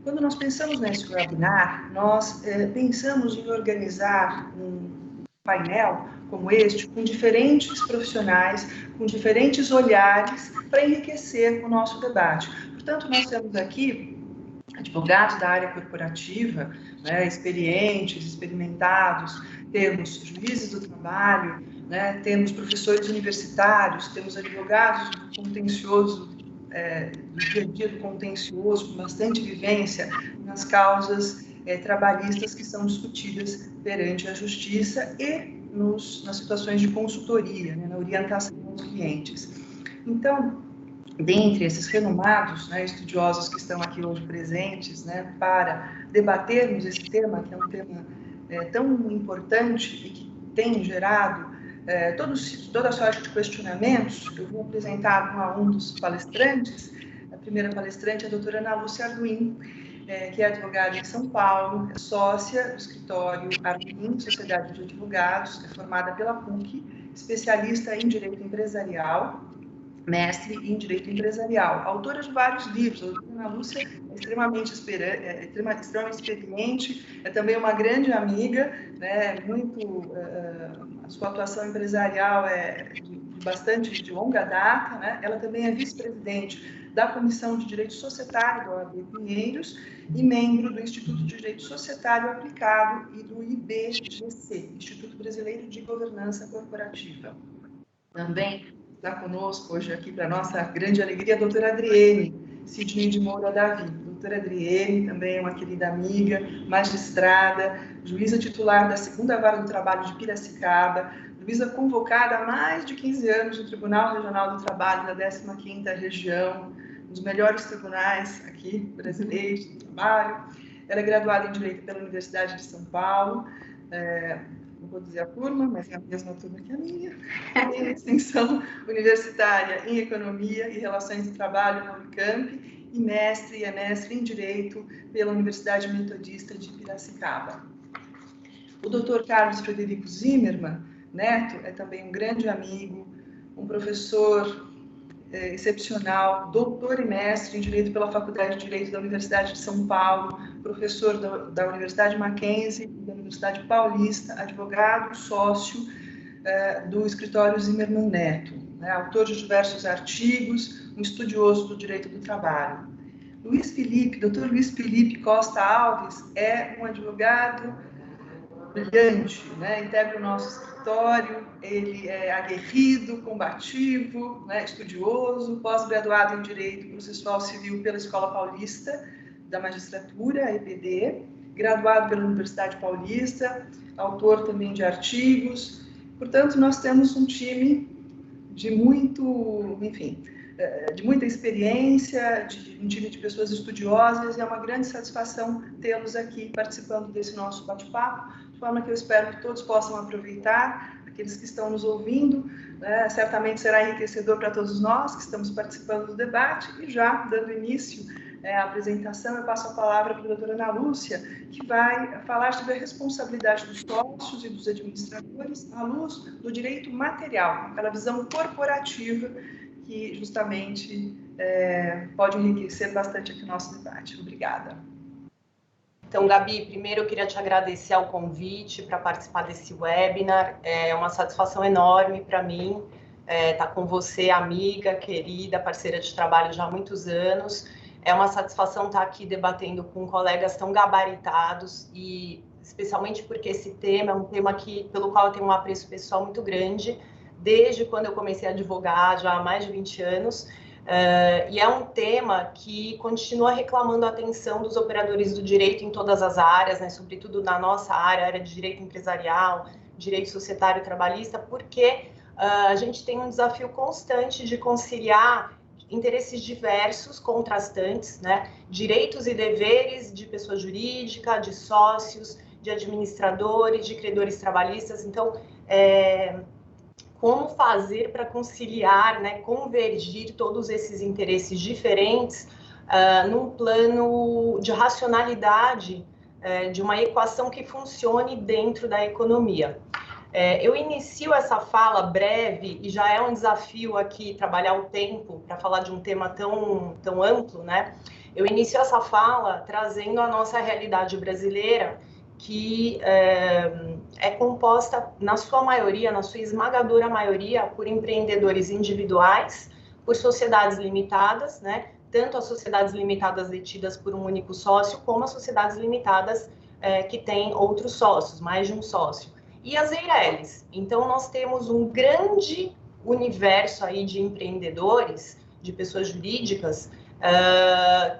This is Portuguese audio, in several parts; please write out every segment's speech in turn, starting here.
Quando nós pensamos nesse webinar, nós pensamos em organizar um painel como este, com diferentes profissionais, com diferentes olhares, para enriquecer o nosso debate. Portanto, nós temos aqui advogados da área corporativa, né, experientes, experimentados, temos juízes do trabalho, né, temos professores universitários, temos advogados do contencioso, do dia a dia do contencioso, com bastante vivência nas causas trabalhistas que são discutidas perante a justiça e nas situações de consultoria, né, na orientação aos clientes. Então, dentre esses renomados, né, estudiosos que estão aqui hoje presentes, né, para debatermos esse tema, que é um tema tão importante e que tem gerado toda a sorte de questionamentos, eu vou apresentar um dos palestrantes. A primeira palestrante é a doutora Ana Lúcia Arduin, que é advogada em São Paulo, é sócia do escritório Arduin, Sociedade de Advogados, é formada pela PUC, especialista em Direito Empresarial, mestre em Direito Empresarial, autora de vários livros. A doutora Ana Lúcia é extremamente experiente, é também uma grande amiga, né, a sua atuação empresarial é de longa data, né? Ela também é vice-presidente da Comissão de Direito Societário da OAB Pinheiros e membro do Instituto de Direito Societário Aplicado e do IBGC, Instituto Brasileiro de Governança Corporativa. Também está conosco hoje aqui, para nossa grande alegria, a doutora Adriene Sidney de Moura Davi. Doutora Adriene também é uma querida amiga, magistrada, juíza titular da 2ª Vara do Trabalho de Piracicaba, juíza convocada há mais de 15 anos no Tribunal Regional do Trabalho da 15ª Região, um dos melhores tribunais aqui brasileiros do trabalho. Ela é graduada em Direito pela Universidade de São Paulo, não vou dizer a turma, mas é a mesma turma que a minha, em extensão universitária em Economia e Relações do Trabalho na Unicamp, e mestre em Direito pela Universidade Metodista de Piracicaba. O Dr. Carlos Frederico Zimmermann Neto é também um grande amigo, um professor excepcional, doutor e mestre em Direito pela Faculdade de Direito da Universidade de São Paulo, professor da Universidade Mackenzie e da Universidade Paulista, advogado, sócio do escritório Zimmermann Neto, né, autor de diversos artigos, um estudioso do direito do trabalho. Dr. Luiz Felipe Costa Alves é um advogado brilhante, né? Integra o nosso escritório, ele é aguerrido, combativo, né? Estudioso, pós-graduado em Direito Processual Civil pela Escola Paulista da Magistratura, EPD, graduado pela Universidade Paulista, autor também de artigos. Portanto, nós temos um time de muita experiência, um time de pessoas estudiosas, e é uma grande satisfação tê-los aqui participando desse nosso bate-papo, de forma que eu espero que todos possam aproveitar, aqueles que estão nos ouvindo, né, certamente será enriquecedor para todos nós que estamos participando do debate, e já dando início à apresentação, eu passo a palavra para a doutora Ana Lúcia, que vai falar sobre a responsabilidade dos sócios e dos administradores à luz do direito material, aquela visão corporativa que justamente pode enriquecer bastante aqui o nosso debate. Obrigada. Então, Gabi, primeiro eu queria te agradecer ao convite para participar desse webinar. É uma satisfação enorme para mim estar com você, amiga, querida, parceira de trabalho já há muitos anos. É uma satisfação estar aqui debatendo com colegas tão gabaritados e especialmente porque esse tema é um tema pelo qual eu tenho um apreço pessoal muito grande, desde quando eu comecei a advogar, já há mais de 20 anos, e é um tema que continua reclamando a atenção dos operadores do direito em todas as áreas, né, sobretudo na nossa área de direito empresarial, direito societário e trabalhista, porque a gente tem um desafio constante de conciliar interesses diversos, contrastantes, né, direitos e deveres de pessoa jurídica, de sócios, de administradores, de credores trabalhistas. Então, como fazer para conciliar, né, convergir todos esses interesses diferentes num plano de racionalidade, de uma equação que funcione dentro da economia. Eu inicio essa fala breve, e já é um desafio aqui trabalhar o tempo para falar de um tema tão amplo, né? Eu inicio essa fala trazendo a nossa realidade brasileira, que é composta, na sua maioria, na sua esmagadora maioria, por empreendedores individuais, por sociedades limitadas, né? Tanto as sociedades limitadas detidas por um único sócio, como as sociedades limitadas que têm outros sócios, mais de um sócio. E as EIRELIs. Então, nós temos um grande universo aí de empreendedores, de pessoas jurídicas,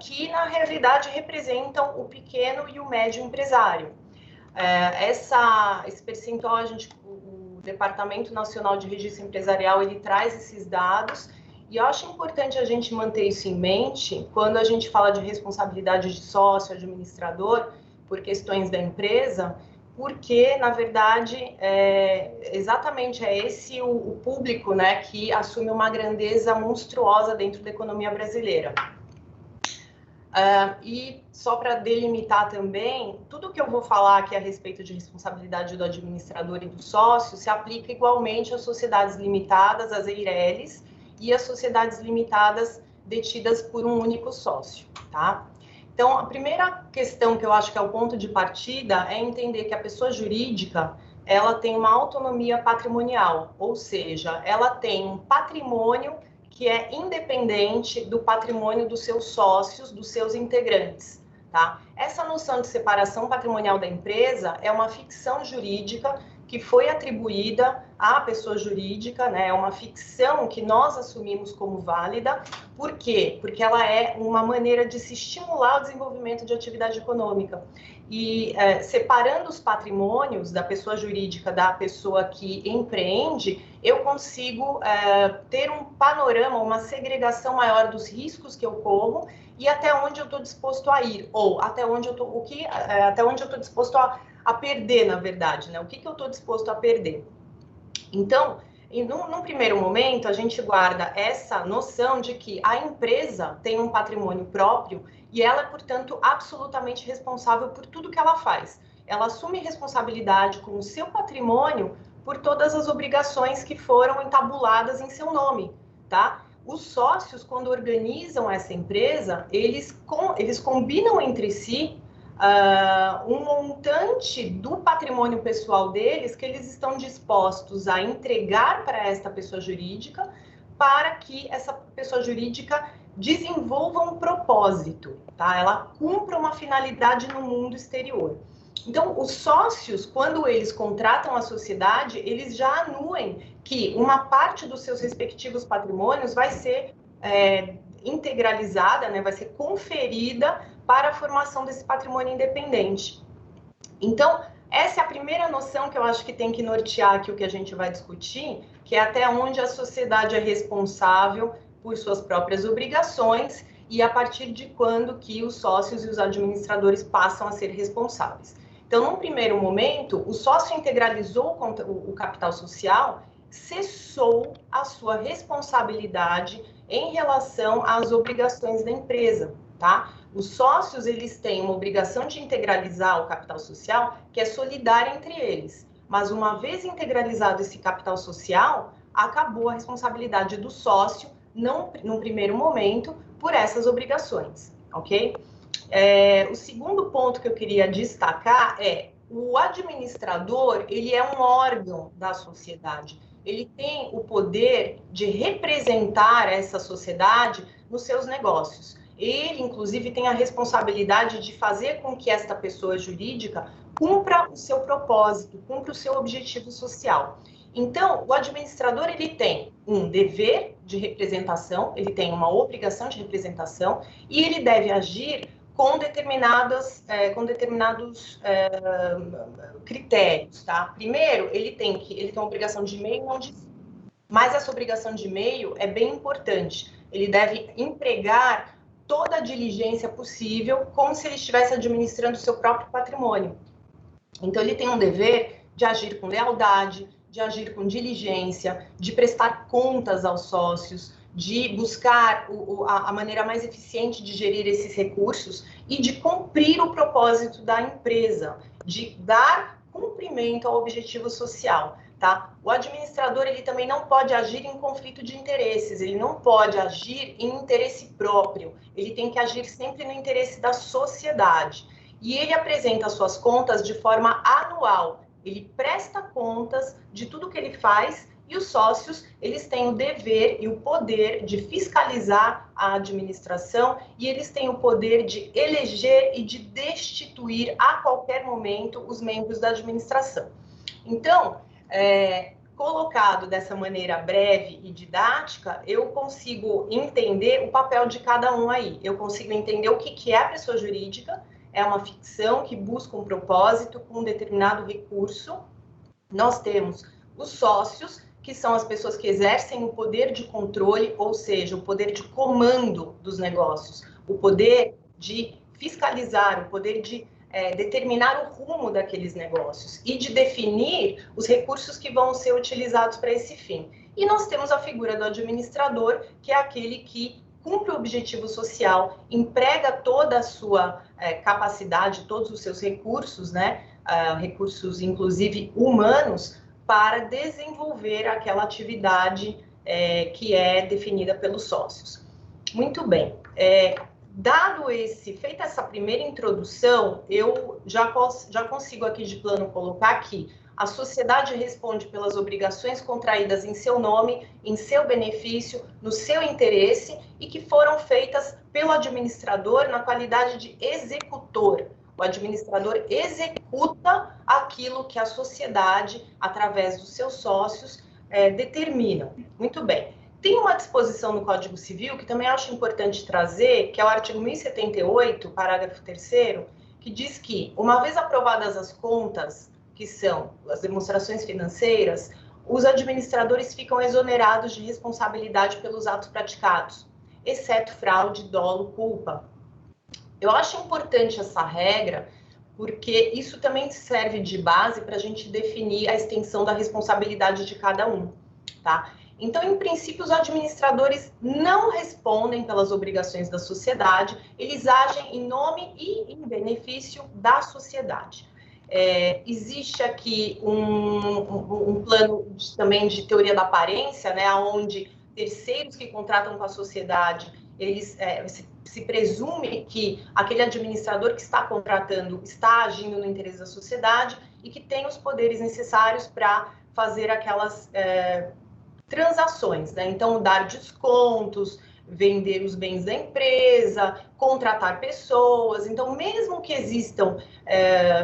que, na realidade, representam o pequeno e o médio empresário. Esse percentual, o Departamento Nacional de Registro Empresarial, ele traz esses dados, e eu acho importante a gente manter isso em mente quando a gente fala de responsabilidade de sócio, administrador, por questões da empresa, porque, na verdade, exatamente esse o público, né, que assume uma grandeza monstruosa dentro da economia brasileira. E só para delimitar também, tudo que eu vou falar aqui a respeito de responsabilidade do administrador e do sócio se aplica igualmente às sociedades limitadas, às EIRELIs, e às sociedades limitadas detidas por um único sócio, tá? Então, a primeira questão que eu acho que é o ponto de partida é entender que a pessoa jurídica, ela tem uma autonomia patrimonial, ou seja, ela tem um patrimônio que é independente do patrimônio dos seus sócios, dos seus integrantes, tá? Essa noção de separação patrimonial da empresa é uma ficção jurídica que foi atribuída à pessoa jurídica, né? É uma ficção que nós assumimos como válida. Por quê? Porque ela é uma maneira de se estimular o desenvolvimento de atividade econômica. E separando os patrimônios da pessoa jurídica da pessoa que empreende, eu consigo ter um panorama, uma segregação maior dos riscos que eu corro e até onde eu estou disposto a ir, ou até onde eu estou disposto a perder, na verdade, né? O que eu estou disposto a perder? Então, num primeiro momento, a gente guarda essa noção de que a empresa tem um patrimônio próprio e ela é, portanto, absolutamente responsável por tudo que ela faz. Ela assume responsabilidade com o seu patrimônio por todas as obrigações que foram entabuladas em seu nome, tá? Os sócios, quando organizam essa empresa, eles combinam entre si um montante do patrimônio pessoal deles que eles estão dispostos a entregar para esta pessoa jurídica para que essa pessoa jurídica desenvolva um propósito, tá? Ela cumpra uma finalidade no mundo exterior. Então, os sócios, quando eles contratam a sociedade, eles já anuem que uma parte dos seus respectivos patrimônios vai ser integralizada, né, vai ser conferida para a formação desse patrimônio independente. Então, essa é a primeira noção que eu acho que tem que nortear aqui o que a gente vai discutir, que é até onde a sociedade é responsável por suas próprias obrigações e a partir de quando que os sócios e os administradores passam a ser responsáveis. Então, num primeiro momento, o sócio integralizou o capital social, cessou a sua responsabilidade em relação às obrigações da empresa, tá? Os sócios, eles têm uma obrigação de integralizar o capital social, que é solidária entre eles. Mas uma vez integralizado esse capital social, acabou a responsabilidade do sócio, não, num primeiro momento, por essas obrigações, ok? O segundo ponto que eu queria destacar é o administrador, ele é um órgão da sociedade. Ele tem o poder de representar essa sociedade nos seus negócios. Ele, inclusive, tem a responsabilidade de fazer com que esta pessoa jurídica cumpra o seu propósito, cumpra o seu objetivo social. Então, o administrador, ele tem um dever de representação, ele tem uma obrigação de representação e ele deve agir com determinados critérios, tá? Primeiro, ele tem uma obrigação de meio, não de fim. Mas essa obrigação de meio é bem importante. Ele deve empregar toda a diligência possível, como se ele estivesse administrando o seu próprio patrimônio. Então, ele tem um dever de agir com lealdade, de agir com diligência, de prestar contas aos sócios, de buscar a maneira mais eficiente de gerir esses recursos e de cumprir o propósito da empresa, de dar cumprimento ao objetivo social. tá? O administrador, ele também não pode agir em conflito de interesses, ele não pode agir em interesse próprio, ele tem que agir sempre no interesse da sociedade. E ele apresenta suas contas de forma anual, ele presta contas de tudo que ele faz e os sócios, eles têm o dever e o poder de fiscalizar a administração e eles têm o poder de eleger e de destituir a qualquer momento os membros da administração. Então, colocado dessa maneira breve e didática, eu consigo entender o papel de cada um aí. Eu consigo entender o que é a pessoa jurídica, é uma ficção que busca um propósito com um determinado recurso. Nós temos os sócios, que são as pessoas que exercem o poder de controle, ou seja, o poder de comando dos negócios, o poder de fiscalizar, o poder de determinar o rumo daqueles negócios e de definir os recursos que vão ser utilizados para esse fim. E nós temos a figura do administrador, que é aquele que cumpre o objetivo social, emprega toda a sua capacidade, todos os seus recursos, né, recursos inclusive humanos, para desenvolver aquela atividade que é definida pelos sócios. Muito bem. Feita essa primeira introdução, eu já consigo aqui de plano colocar que a sociedade responde pelas obrigações contraídas em seu nome, em seu benefício, no seu interesse e que foram feitas pelo administrador na qualidade de executor. O administrador executa aquilo que a sociedade, através dos seus sócios, determinam. Muito bem. Tem uma disposição no Código Civil que também acho importante trazer, que é o artigo 1078, parágrafo 3º, que diz que, uma vez aprovadas as contas, que são as demonstrações financeiras, os administradores ficam exonerados de responsabilidade pelos atos praticados, exceto fraude, dolo, culpa. Eu acho importante essa regra, porque isso também serve de base para a gente definir a extensão da responsabilidade de cada um, tá? Então, em princípio, os administradores não respondem pelas obrigações da sociedade, eles agem em nome e em benefício da sociedade. Existe aqui um plano também de teoria da aparência, né, onde terceiros que contratam com a sociedade, eles se presume que aquele administrador que está contratando está agindo no interesse da sociedade e que tem os poderes necessários para fazer aquelas transações, né? Então, dar descontos, vender os bens da empresa, contratar pessoas. Então, mesmo que existam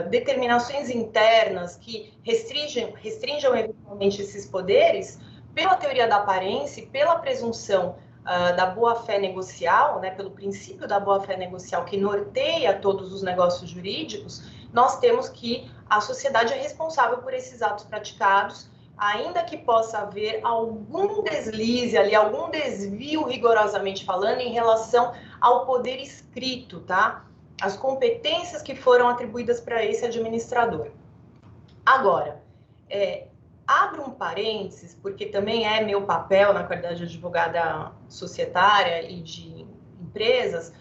determinações internas que restringam eventualmente esses poderes, pela teoria da aparência e pela presunção da boa-fé negocial, né, pelo princípio da boa-fé negocial que norteia todos os negócios jurídicos, nós temos que a sociedade é responsável por esses atos praticados, ainda que possa haver algum deslize ali, algum desvio, rigorosamente falando, em relação ao poder escrito, tá? As competências que foram atribuídas para esse administrador. Agora, abro um parênteses, porque também é meu papel, na qualidade de advogada societária e de empresas,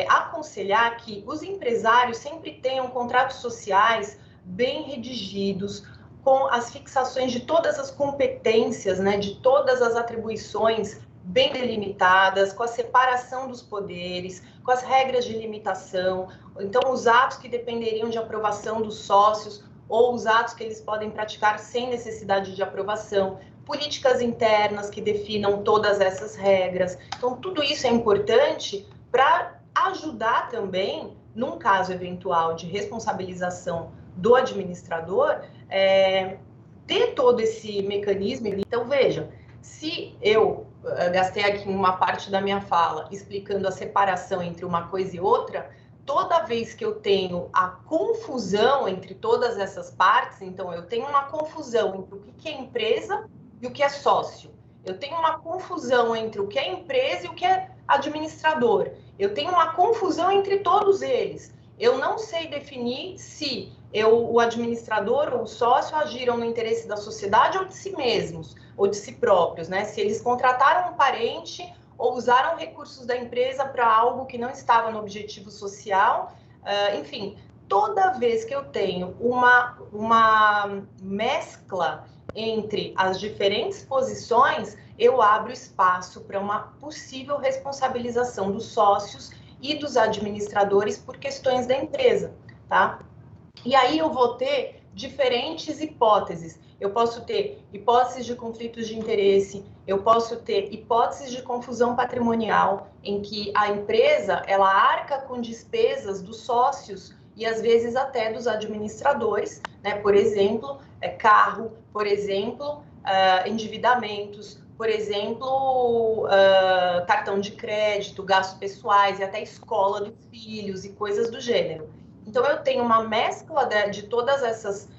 aconselhar que os empresários sempre tenham contratos sociais bem redigidos, com as fixações de todas as competências, né, de todas as atribuições bem delimitadas, com a separação dos poderes, com as regras de limitação, então os atos que dependeriam de aprovação dos sócios ou os atos que eles podem praticar sem necessidade de aprovação, políticas internas que definam todas essas regras. Então, tudo isso é importante para ajudar também, num caso eventual de responsabilização do administrador, ter todo esse mecanismo. Então, veja, se eu gastei aqui uma parte da minha fala explicando a separação entre uma coisa e outra, toda vez que eu tenho a confusão entre todas essas partes, então eu tenho uma confusão entre o que é empresa e o que é sócio. Eu tenho uma confusão entre o que é empresa e o que é administrador. Eu tenho uma confusão entre todos eles. Eu não sei definir se o administrador ou o sócio agiram no interesse da sociedade ou de si mesmos, ou de si próprios, né? Se eles contrataram um parente ou usaram recursos da empresa para algo que não estava no objetivo social. Enfim, toda vez que eu tenho uma mescla entre as diferentes posições, eu abro espaço para uma possível responsabilização dos sócios e dos administradores por questões da empresa, tá? E aí eu vou ter diferentes hipóteses. Eu posso ter hipóteses de conflitos de interesse, eu posso ter hipóteses de confusão patrimonial, em que a empresa ela arca com despesas dos sócios e às vezes até dos administradores, né? Por exemplo, carro, por exemplo, endividamentos, por exemplo, cartão de crédito, gastos pessoais e até escola dos filhos e coisas do gênero. Então, eu tenho uma mescla de todas essas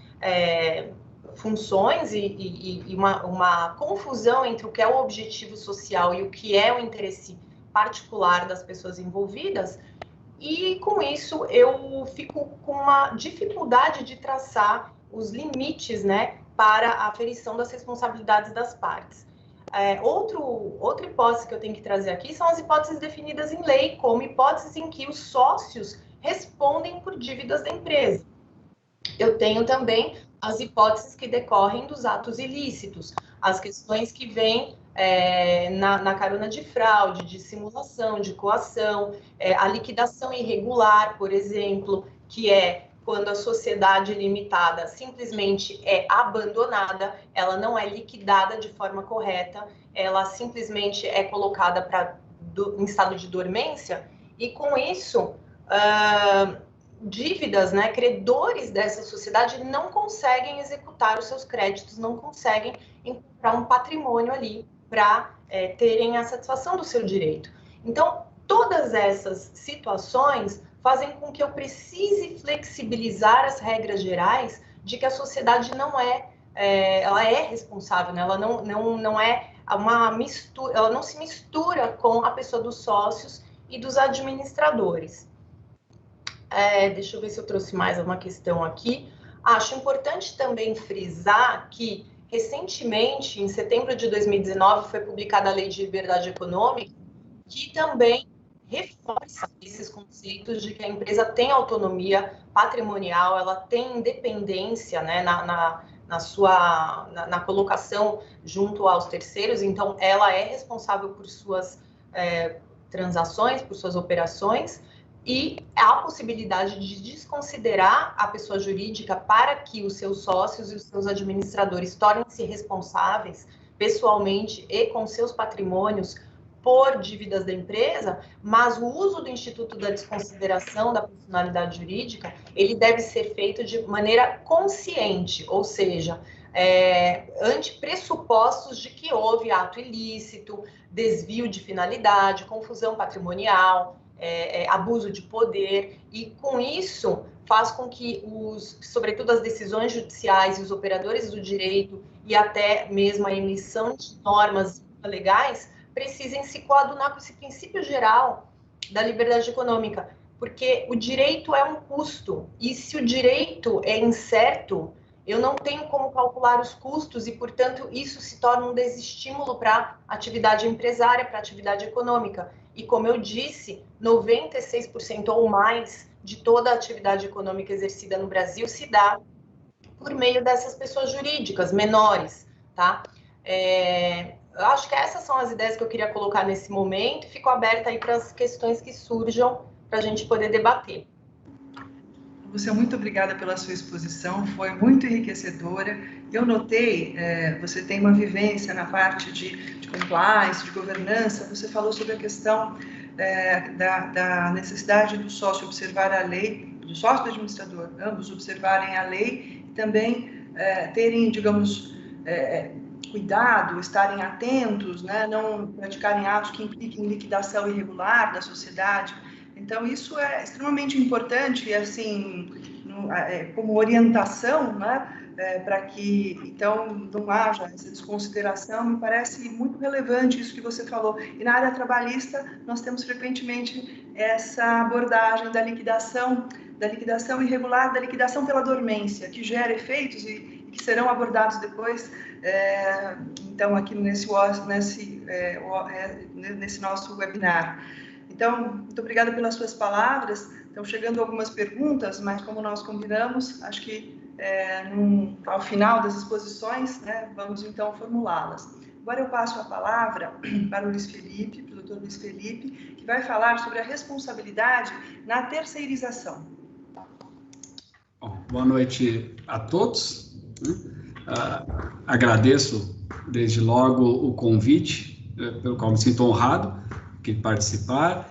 funções e uma confusão entre o que é o objetivo social e o que é o interesse particular das pessoas envolvidas, e com isso eu fico com uma dificuldade de traçar os limites, né, para a aferição das responsabilidades das partes. Outra hipótese que eu tenho que trazer aqui são as hipóteses definidas em lei, como hipóteses em que os sócios respondem por dívidas da empresa. Eu tenho também as hipóteses que decorrem dos atos ilícitos, as questões que vêm na carona de fraude, de simulação, de coação, a liquidação irregular, por exemplo, que é quando a sociedade limitada simplesmente é abandonada, ela não é liquidada de forma correta, ela simplesmente é colocada em estado de dormência, e com isso dívidas, né, credores dessa sociedade não conseguem executar os seus créditos, não conseguem encontrar um patrimônio ali para terem a satisfação do seu direito. Então, todas essas situações fazem com que eu precise flexibilizar as regras gerais de que a sociedade não ela é responsável, né? Ela não é uma mistura, ela não se mistura com a pessoa dos sócios e dos administradores. Deixa eu ver se eu trouxe mais uma questão aqui. Acho importante também frisar que, recentemente, em setembro de 2019, foi publicada a Lei de Liberdade Econômica, que também reforça esses conceitos de que a empresa tem autonomia patrimonial, ela tem independência, né, na colocação junto aos terceiros, então ela é responsável por suas transações, por suas operações, e há a possibilidade de desconsiderar a pessoa jurídica para que os seus sócios e os seus administradores tornem-se responsáveis pessoalmente e com seus patrimônios por dívidas da empresa, mas o uso do Instituto da Desconsideração da Personalidade Jurídica, ele deve ser feito de maneira consciente, ou seja, ante pressupostos de que houve ato ilícito, desvio de finalidade, confusão patrimonial, abuso de poder, e com isso faz com que sobretudo as decisões judiciais e os operadores do direito e até mesmo a emissão de normas legais precisem se coadunar com esse princípio geral da liberdade econômica, porque o direito é um custo, e se o direito é incerto, eu não tenho como calcular os custos e, portanto, isso se torna um desestímulo para a atividade empresária, para a atividade econômica. E, como eu disse, 96% ou mais de toda a atividade econômica exercida no Brasil se dá por meio dessas pessoas jurídicas menores, tá? Eu acho que essas são as ideias que eu queria colocar nesse momento. Fico aberta aí para as questões que surjam para a gente poder debater. Lúcia, muito obrigada pela sua exposição, foi muito enriquecedora. Eu notei, você tem uma vivência na parte de compliance, de governança, você falou sobre a questão da necessidade do sócio observar a lei, do sócio e do administrador, ambos observarem a lei e também terem, digamos, cuidado, estarem atentos, né, não praticarem atos que impliquem liquidação irregular da sociedade. Então, isso é extremamente importante, assim, como orientação, né, para que, então, não haja essa desconsideração. Me parece muito relevante isso que você falou. E na área trabalhista, nós temos frequentemente essa abordagem da liquidação irregular, da liquidação pela dormência, que gera efeitos e que serão abordados depois, então, aqui nesse nosso webinar. Então, muito obrigada pelas suas palavras. Estão chegando algumas perguntas, mas como nós combinamos, acho que ao final das exposições, né, vamos então formulá-las. Agora eu passo a palavra para o Luiz Felipe, para o Dr. Luiz Felipe, que vai falar sobre a responsabilidade na terceirização. Bom, boa noite a todos. Agradeço desde logo o convite, pelo qual me sinto honrado de participar.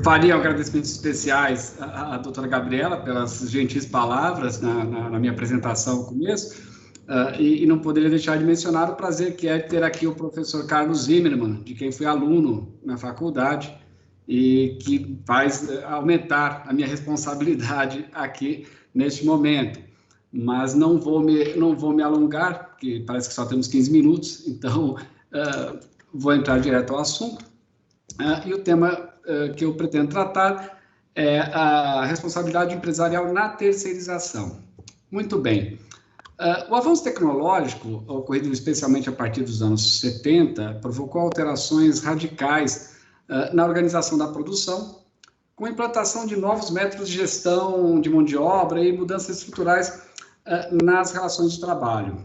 Faria agradecimentos especiais à doutora Gabriela pelas gentis palavras na minha apresentação no começo, e não poderia deixar de mencionar o prazer que é ter aqui o professor Carlos Zimmermann, de quem fui aluno na faculdade, e que faz aumentar a minha responsabilidade aqui neste momento. Mas não vou me alongar, porque parece que só temos 15 minutos, então vou entrar direto ao assunto. E o tema que eu pretendo tratar é a responsabilidade empresarial na terceirização. Muito bem. O avanço tecnológico, ocorrido especialmente a partir dos anos 70, provocou alterações radicais na organização da produção, com a implantação de novos métodos de gestão de mão de obra e mudanças estruturais nas relações de trabalho.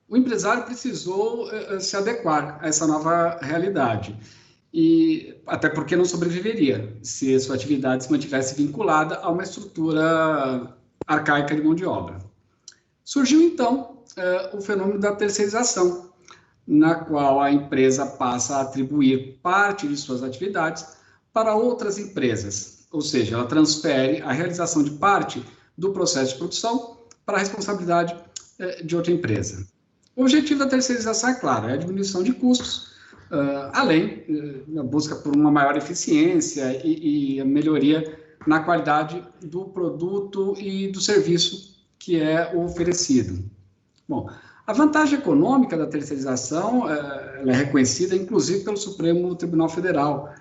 O empresário precisou se adequar a essa nova realidade, e até porque não sobreviveria se a sua atividade se mantivesse vinculada a uma estrutura arcaica de mão de obra. Surgiu, então, o fenômeno da terceirização, na qual a empresa passa a atribuir parte de suas atividades para outras empresas, ou seja, ela transfere a realização de parte do processo de produção para a responsabilidade de outra empresa. O objetivo da terceirização, é claro, é a diminuição de custos, além da busca por uma maior eficiência e a melhoria na qualidade do produto e do serviço que é oferecido. Bom, a vantagem econômica da terceirização ela é reconhecida, inclusive, pelo Supremo Tribunal Federal,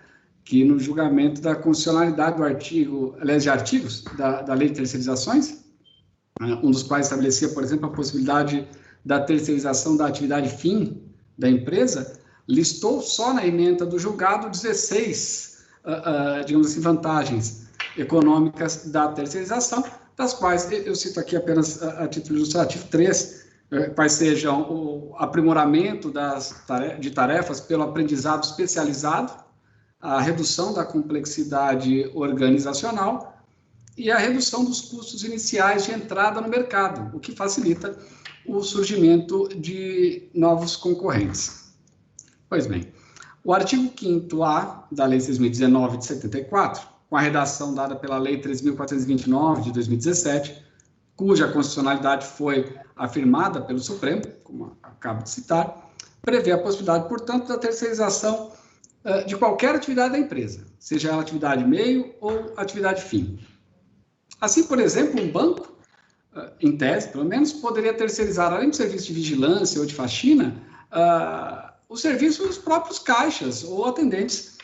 que no julgamento da constitucionalidade de artigos da Lei de Terceirizações, um dos quais estabelecia, por exemplo, a possibilidade da terceirização da atividade fim da empresa, listou só na ementa do julgado 16, digamos assim, vantagens econômicas da terceirização, das quais eu cito aqui apenas a título ilustrativo 3, quais sejam o aprimoramento de tarefas pelo aprendizado especializado, a redução da complexidade organizacional e a redução dos custos iniciais de entrada no mercado, o que facilita o surgimento de novos concorrentes. Pois bem, o artigo 5º-A da Lei 6.019 de 74, com a redação dada pela Lei 3.429 de 2017, cuja constitucionalidade foi afirmada pelo Supremo, como acabo de citar, prevê a possibilidade, portanto, da terceirização de qualquer atividade da empresa, seja ela atividade meio ou atividade fim. Assim, por exemplo, um banco, em tese, pelo menos, poderia terceirizar, além do serviço de vigilância ou de faxina, o serviço dos próprios caixas ou atendentes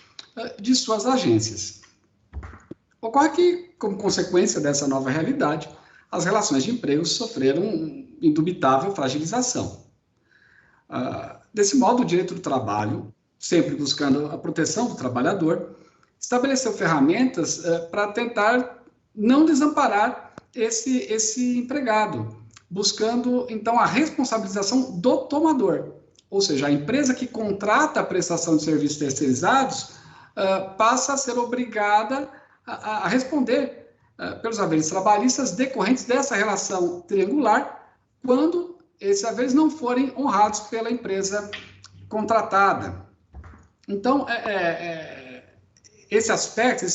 de suas agências. Ocorre que, como consequência dessa nova realidade, as relações de emprego sofreram indubitável fragilização. Desse modo, o direito do trabalho, sempre buscando a proteção do trabalhador, estabeleceu ferramentas para tentar não desamparar esse empregado, buscando, então, a responsabilização do tomador. Ou seja, a empresa que contrata a prestação de serviços terceirizados passa a ser obrigada a responder pelos haveres trabalhistas decorrentes dessa relação triangular, quando esses haveres não forem honrados pela empresa contratada. Então, esses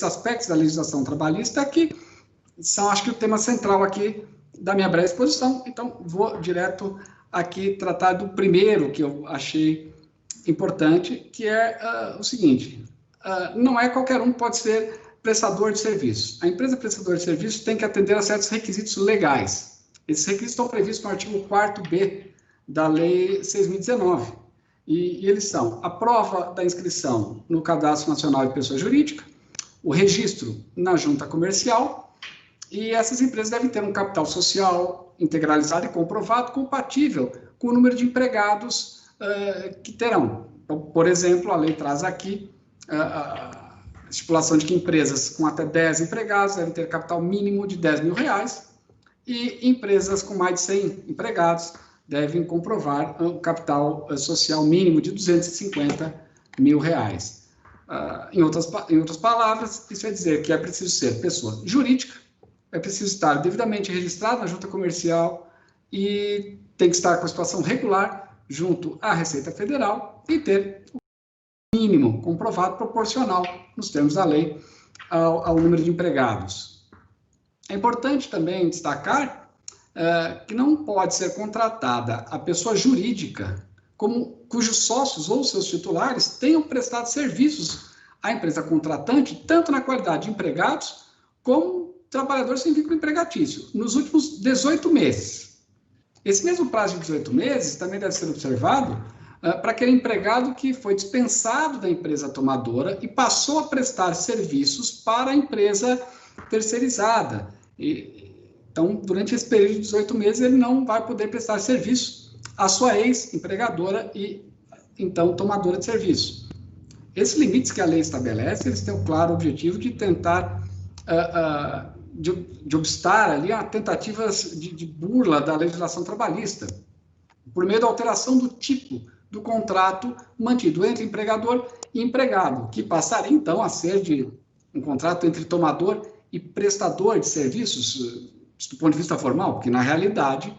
aspectos da legislação trabalhista que são, acho que, o tema central aqui da minha breve exposição. Então, vou direto aqui tratar do primeiro que eu achei importante, que é o seguinte: não é qualquer um que pode ser prestador de serviços. A empresa prestadora de serviços tem que atender a certos requisitos legais. Esses requisitos estão previstos no artigo 4º-B da Lei 6.019. E eles são a prova da inscrição no Cadastro Nacional de Pessoa Jurídica, o registro na junta comercial, e essas empresas devem ter um capital social integralizado e comprovado compatível com o número de empregados que terão. Então, por exemplo, a lei traz aqui estipulação de que empresas com até 10 empregados devem ter capital mínimo de R$10 mil e empresas com mais de 100 empregados devem comprovar um capital social mínimo de R$250 mil. Em outras palavras, isso é dizer que é preciso ser pessoa jurídica, é preciso estar devidamente registrado na junta comercial e tem que estar com a situação regular junto à Receita Federal e ter o mínimo comprovado proporcional, nos termos da lei, ao número de empregados. É importante também destacar que não pode ser contratada a pessoa jurídica cujos sócios ou seus titulares tenham prestado serviços à empresa contratante, tanto na qualidade de empregados como trabalhadores sem vínculo empregatício, nos últimos 18 meses. Esse mesmo prazo de 18 meses também deve ser observado para aquele empregado que foi dispensado da empresa tomadora e passou a prestar serviços para a empresa terceirizada. Então, durante esse período de 18 meses, ele não vai poder prestar serviço à sua ex-empregadora e, então, tomadora de serviço. Esses limites que a lei estabelece, eles têm o claro objetivo de tentar de obstar ali a tentativas de burla da legislação trabalhista, por meio da alteração do tipo do contrato mantido entre empregador e empregado, que passaria, então, a ser de um contrato entre tomador e prestador de serviços, do ponto de vista formal, porque, na realidade,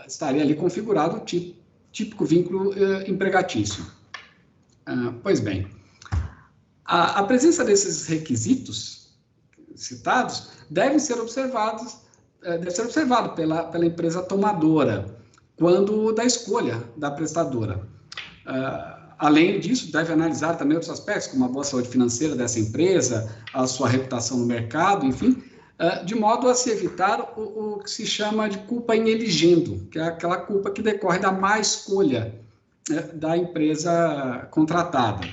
estaria ali configurado o típico vínculo empregatício. Pois bem, a presença desses requisitos citados deve ser observado pela empresa tomadora, quando da escolha da prestadora. Além disso, deve analisar também outros aspectos, como a boa saúde financeira dessa empresa, a sua reputação no mercado, enfim, de modo a se evitar o que se chama de culpa in eligendo, que é aquela culpa que decorre da má escolha da empresa contratada.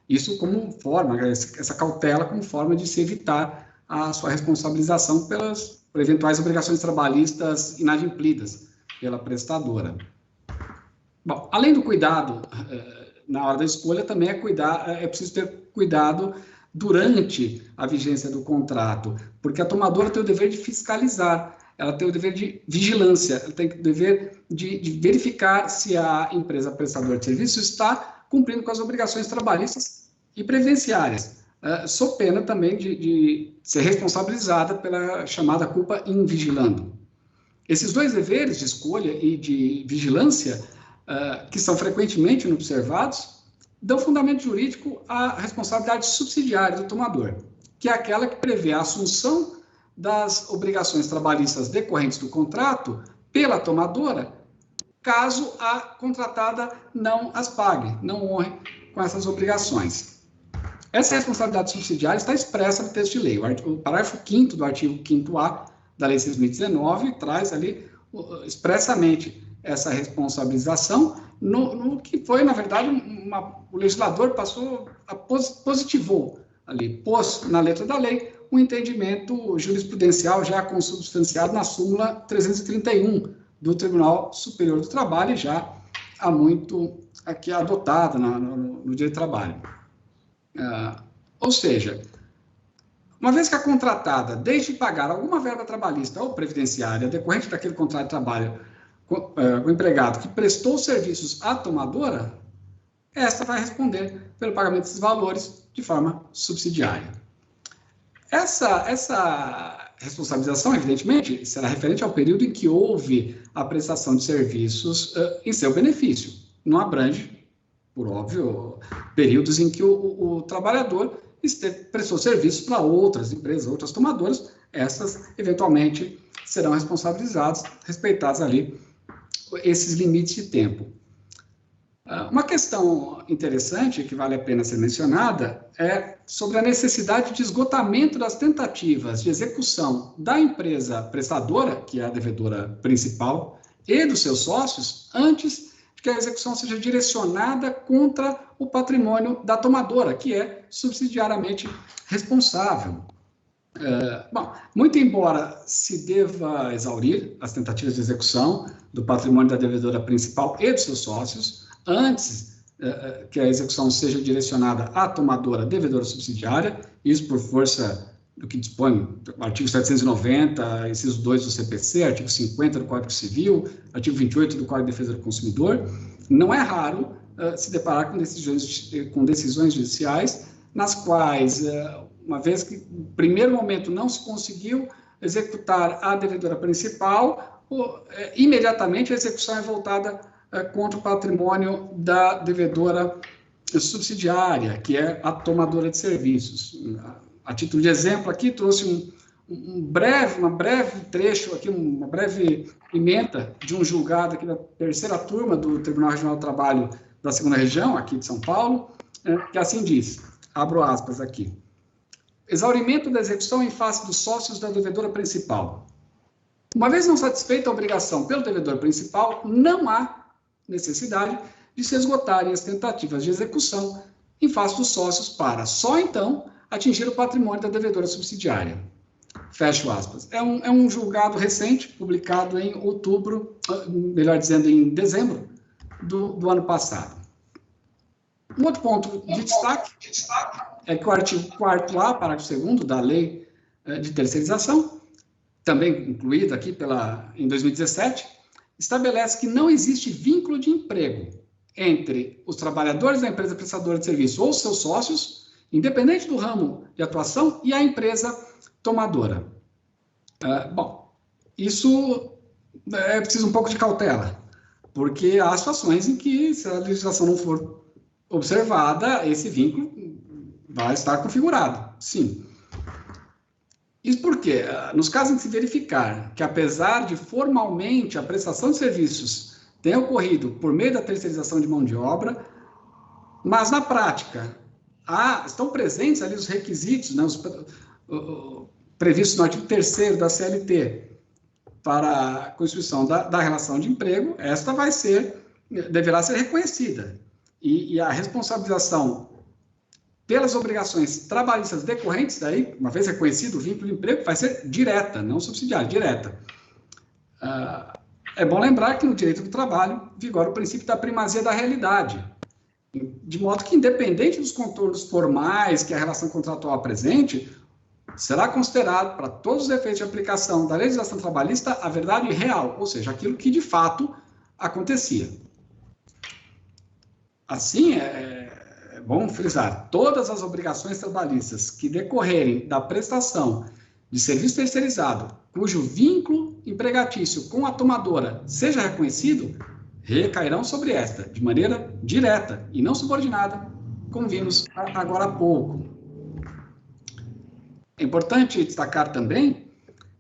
Isso como forma, essa cautela como forma de se evitar a sua responsabilização por eventuais obrigações trabalhistas inadimplidas pela prestadora. Bom, além do cuidado na hora da escolha, também é preciso ter cuidado durante a vigência do contrato, porque a tomadora tem o dever de fiscalizar, ela tem o dever de vigilância, ela tem o dever de verificar se a empresa prestadora de serviço está cumprindo com as obrigações trabalhistas e previdenciárias, sob pena também de ser responsabilizada pela chamada culpa in vigilando. Esses dois deveres de escolha e de vigilância, que são frequentemente observados, dão fundamento jurídico à responsabilidade subsidiária do tomador, que é aquela que prevê a assunção das obrigações trabalhistas decorrentes do contrato pela tomadora, caso a contratada não as pague, não honre com essas obrigações. Essa responsabilidade subsidiária está expressa no texto de lei. O parágrafo 5º do artigo 5º-A da Lei 6.019 traz ali expressamente essa responsabilização, no que foi, na verdade, o legislador positivou ali, pôs na letra da lei um entendimento jurisprudencial já consubstanciado na súmula 331 do Tribunal Superior do Trabalho, já há muito aqui adotada no direito do trabalho. Ou seja, uma vez que a contratada deixe de pagar alguma verba trabalhista ou previdenciária decorrente daquele contrato de trabalho com o empregado que prestou serviços à tomadora, esta vai responder pelo pagamento desses valores de forma subsidiária. Essa responsabilização, evidentemente, será referente ao período em que houve a prestação de serviços em seu benefício. Não abrange, por óbvio, períodos em que o trabalhador prestou serviços para outras empresas, outras tomadoras, essas, eventualmente, serão responsabilizadas, respeitados ali esses limites de tempo. Uma questão interessante, que vale a pena ser mencionada, é sobre a necessidade de esgotamento das tentativas de execução da empresa prestadora, que é a devedora principal, e dos seus sócios, antes de que a execução seja direcionada contra o patrimônio da tomadora, que é subsidiariamente responsável. Bom, muito embora se deva exaurir as tentativas de execução do patrimônio da devedora principal e dos seus sócios, antes que a execução seja direcionada à tomadora devedora subsidiária, isso por força do que dispõe o artigo 790, inciso 2 do CPC, artigo 50 do Código Civil, artigo 28 do Código de Defesa do Consumidor. Não é raro se deparar com decisões judiciais nas quais, uma vez que no primeiro momento não se conseguiu executar a devedora principal, imediatamente a execução é voltada contra o patrimônio da devedora subsidiária, que é a tomadora de serviços. A título de exemplo, aqui trouxe uma breve trecho, aqui, uma breve ementa de um julgado aqui da terceira turma do Tribunal Regional do Trabalho da segunda região, aqui de São Paulo, que assim diz, abro aspas aqui: exaurimento da execução em face dos sócios da devedora principal. Uma vez não satisfeita a obrigação pelo devedor principal, não há necessidade de se esgotarem as tentativas de execução em face dos sócios para, só então, atingir o patrimônio da devedora subsidiária. Fecho aspas. É um julgado recente, publicado em outubro, melhor dizendo, em dezembro do ano passado. Um outro ponto de destaque é que o artigo 4º, parágrafo 2º da Lei de Terceirização, também incluído aqui em 2017, estabelece que não existe vínculo de emprego entre os trabalhadores da empresa prestadora de serviço ou seus sócios, independente do ramo de atuação, e a empresa tomadora. Bom, isso é preciso um pouco de cautela, porque há situações em que, se a legislação não for observada, esse vínculo vai estar configurado, sim. Isso porque, nos casos em que se verificar que, apesar de formalmente a prestação de serviços tenha ocorrido por meio da terceirização de mão de obra, mas na prática estão presentes ali os requisitos, né, previstos no artigo 3º da CLT para a constituição da relação de emprego, esta deverá ser reconhecida. E a responsabilização pelas obrigações trabalhistas decorrentes daí, uma vez reconhecido o vínculo de emprego, vai ser direta, não subsidiária, direta. É bom lembrar que no direito do trabalho vigora o princípio da primazia da realidade, de modo que, independente dos contornos formais que a relação contratual apresente, será considerado, para todos os efeitos de aplicação da legislação trabalhista, a verdade real, ou seja, aquilo que de fato acontecia. Assim, é bom frisar, todas as obrigações trabalhistas que decorrerem da prestação de serviço terceirizado, cujo vínculo empregatício com a tomadora seja reconhecido, recairão sobre esta, de maneira direta e não subordinada, como vimos agora há pouco. É importante destacar também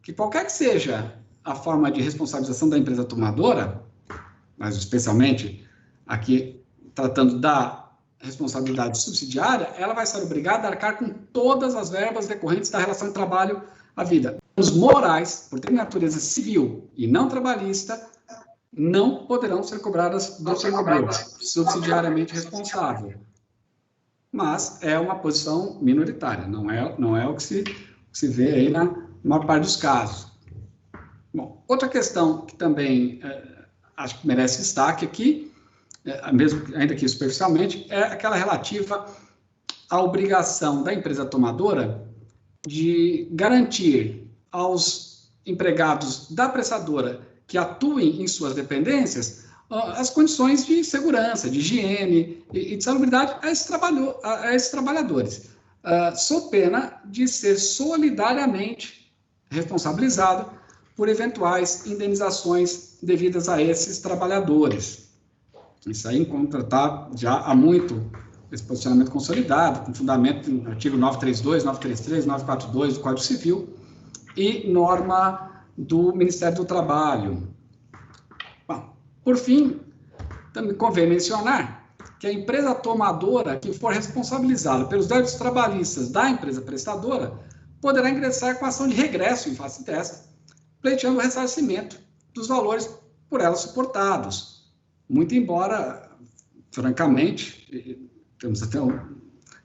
que qualquer que seja a forma de responsabilização da empresa tomadora, mas especialmente aqui tratando da responsabilidade subsidiária, ela vai ser obrigada a arcar com todas as verbas decorrentes da relação de trabalho à vida. Os morais, por ter natureza civil e não trabalhista, não poderão ser cobradas do tomador subsidiariamente responsável. Mas é uma posição minoritária, não é o que se vê aí na maior parte dos casos. Bom, outra questão que também acho que merece destaque aqui, mesmo ainda que superficialmente, é aquela relativa à obrigação da empresa tomadora de garantir aos empregados da prestadora que atuem em suas dependências as condições de segurança, de higiene e de salubridade a esses trabalhadores, sob pena de ser solidariamente responsabilizado por eventuais indenizações devidas a esses trabalhadores. Isso aí está já há muito esse posicionamento consolidado, com fundamento no artigo 932, 933, 942 do Código Civil e norma do Ministério do Trabalho. Bom, por fim, também convém mencionar que a empresa tomadora que for responsabilizada pelos débitos trabalhistas da empresa prestadora poderá ingressar com ação de regresso em face desta, pleiteando o ressarcimento dos valores por ela suportados. Muito embora, francamente, temos até um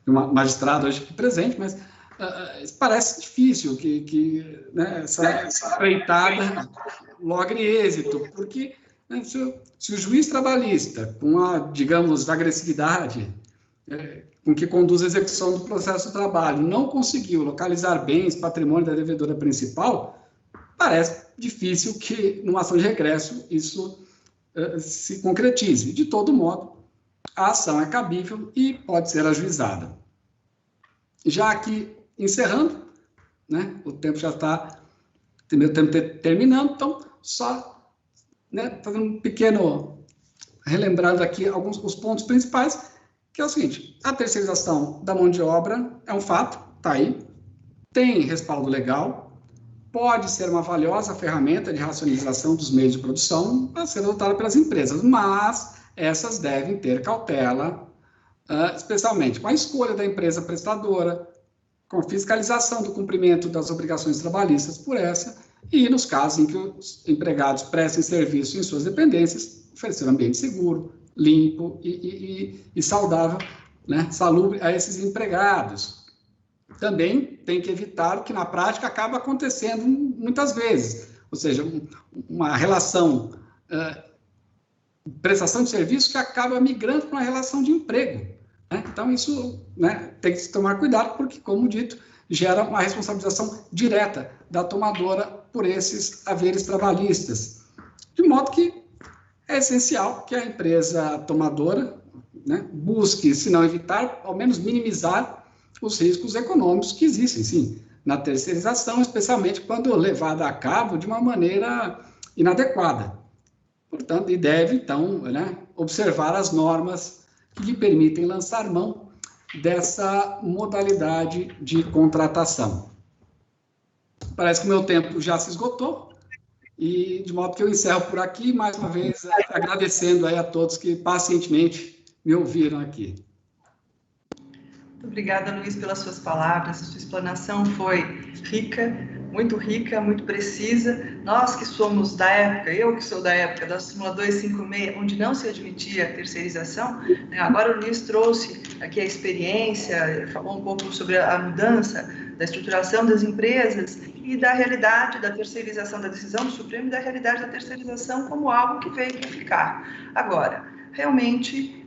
magistrado hoje aqui presente, mas parece difícil que essa empreitada logre êxito, porque Né? Se o juiz trabalhista, com a, digamos, agressividade com que conduz a execução do processo de trabalho, não conseguiu localizar bens, patrimônio da devedora principal, parece difícil que, numa ação de regresso, isso se concretize. De todo modo, a ação é cabível e pode ser ajuizada. Já aqui, encerrando, né, o tempo já está terminando, então, só fazendo um pequeno, relembrando aqui os pontos principais, que é o seguinte: a terceirização da mão de obra é um fato, está aí, tem respaldo legal, pode ser uma valiosa ferramenta de racionalização dos meios de produção a ser adotada pelas empresas, mas essas devem ter cautela, especialmente com a escolha da empresa prestadora, com a fiscalização do cumprimento das obrigações trabalhistas por essa, e nos casos em que os empregados prestem serviço em suas dependências, oferecer um ambiente seguro, limpo e saudável, né, salubre a esses empregados. Também tem que evitar o que na prática acaba acontecendo muitas vezes, ou seja, uma relação prestação de serviço que acaba migrando para uma relação de emprego. Né? Então, isso, né, tem que se tomar cuidado, porque, como dito, gera uma responsabilização direta da tomadora por esses haveres trabalhistas. De modo que é essencial que a empresa tomadora, né, busque, se não evitar, ao menos minimizar os riscos econômicos que existem, sim, na terceirização, especialmente quando levada a cabo de uma maneira inadequada. Portanto, e deve, então, né, observar as normas que lhe permitem lançar mão dessa modalidade de contratação. Parece que o meu tempo já se esgotou, e de modo que eu encerro por aqui, mais uma vez, agradecendo aí a todos que pacientemente me ouviram aqui. Muito obrigada, Luiz, pelas suas palavras. A sua explanação foi rica, muito precisa. Nós que somos da época, eu que sou da época da súmula 256, onde não se admitia a terceirização, né? Agora o Luiz trouxe aqui a experiência, falou um pouco sobre a mudança da estruturação das empresas e da realidade da terceirização da decisão do Supremo e da realidade da terceirização como algo que veio para ficar. Agora, realmente,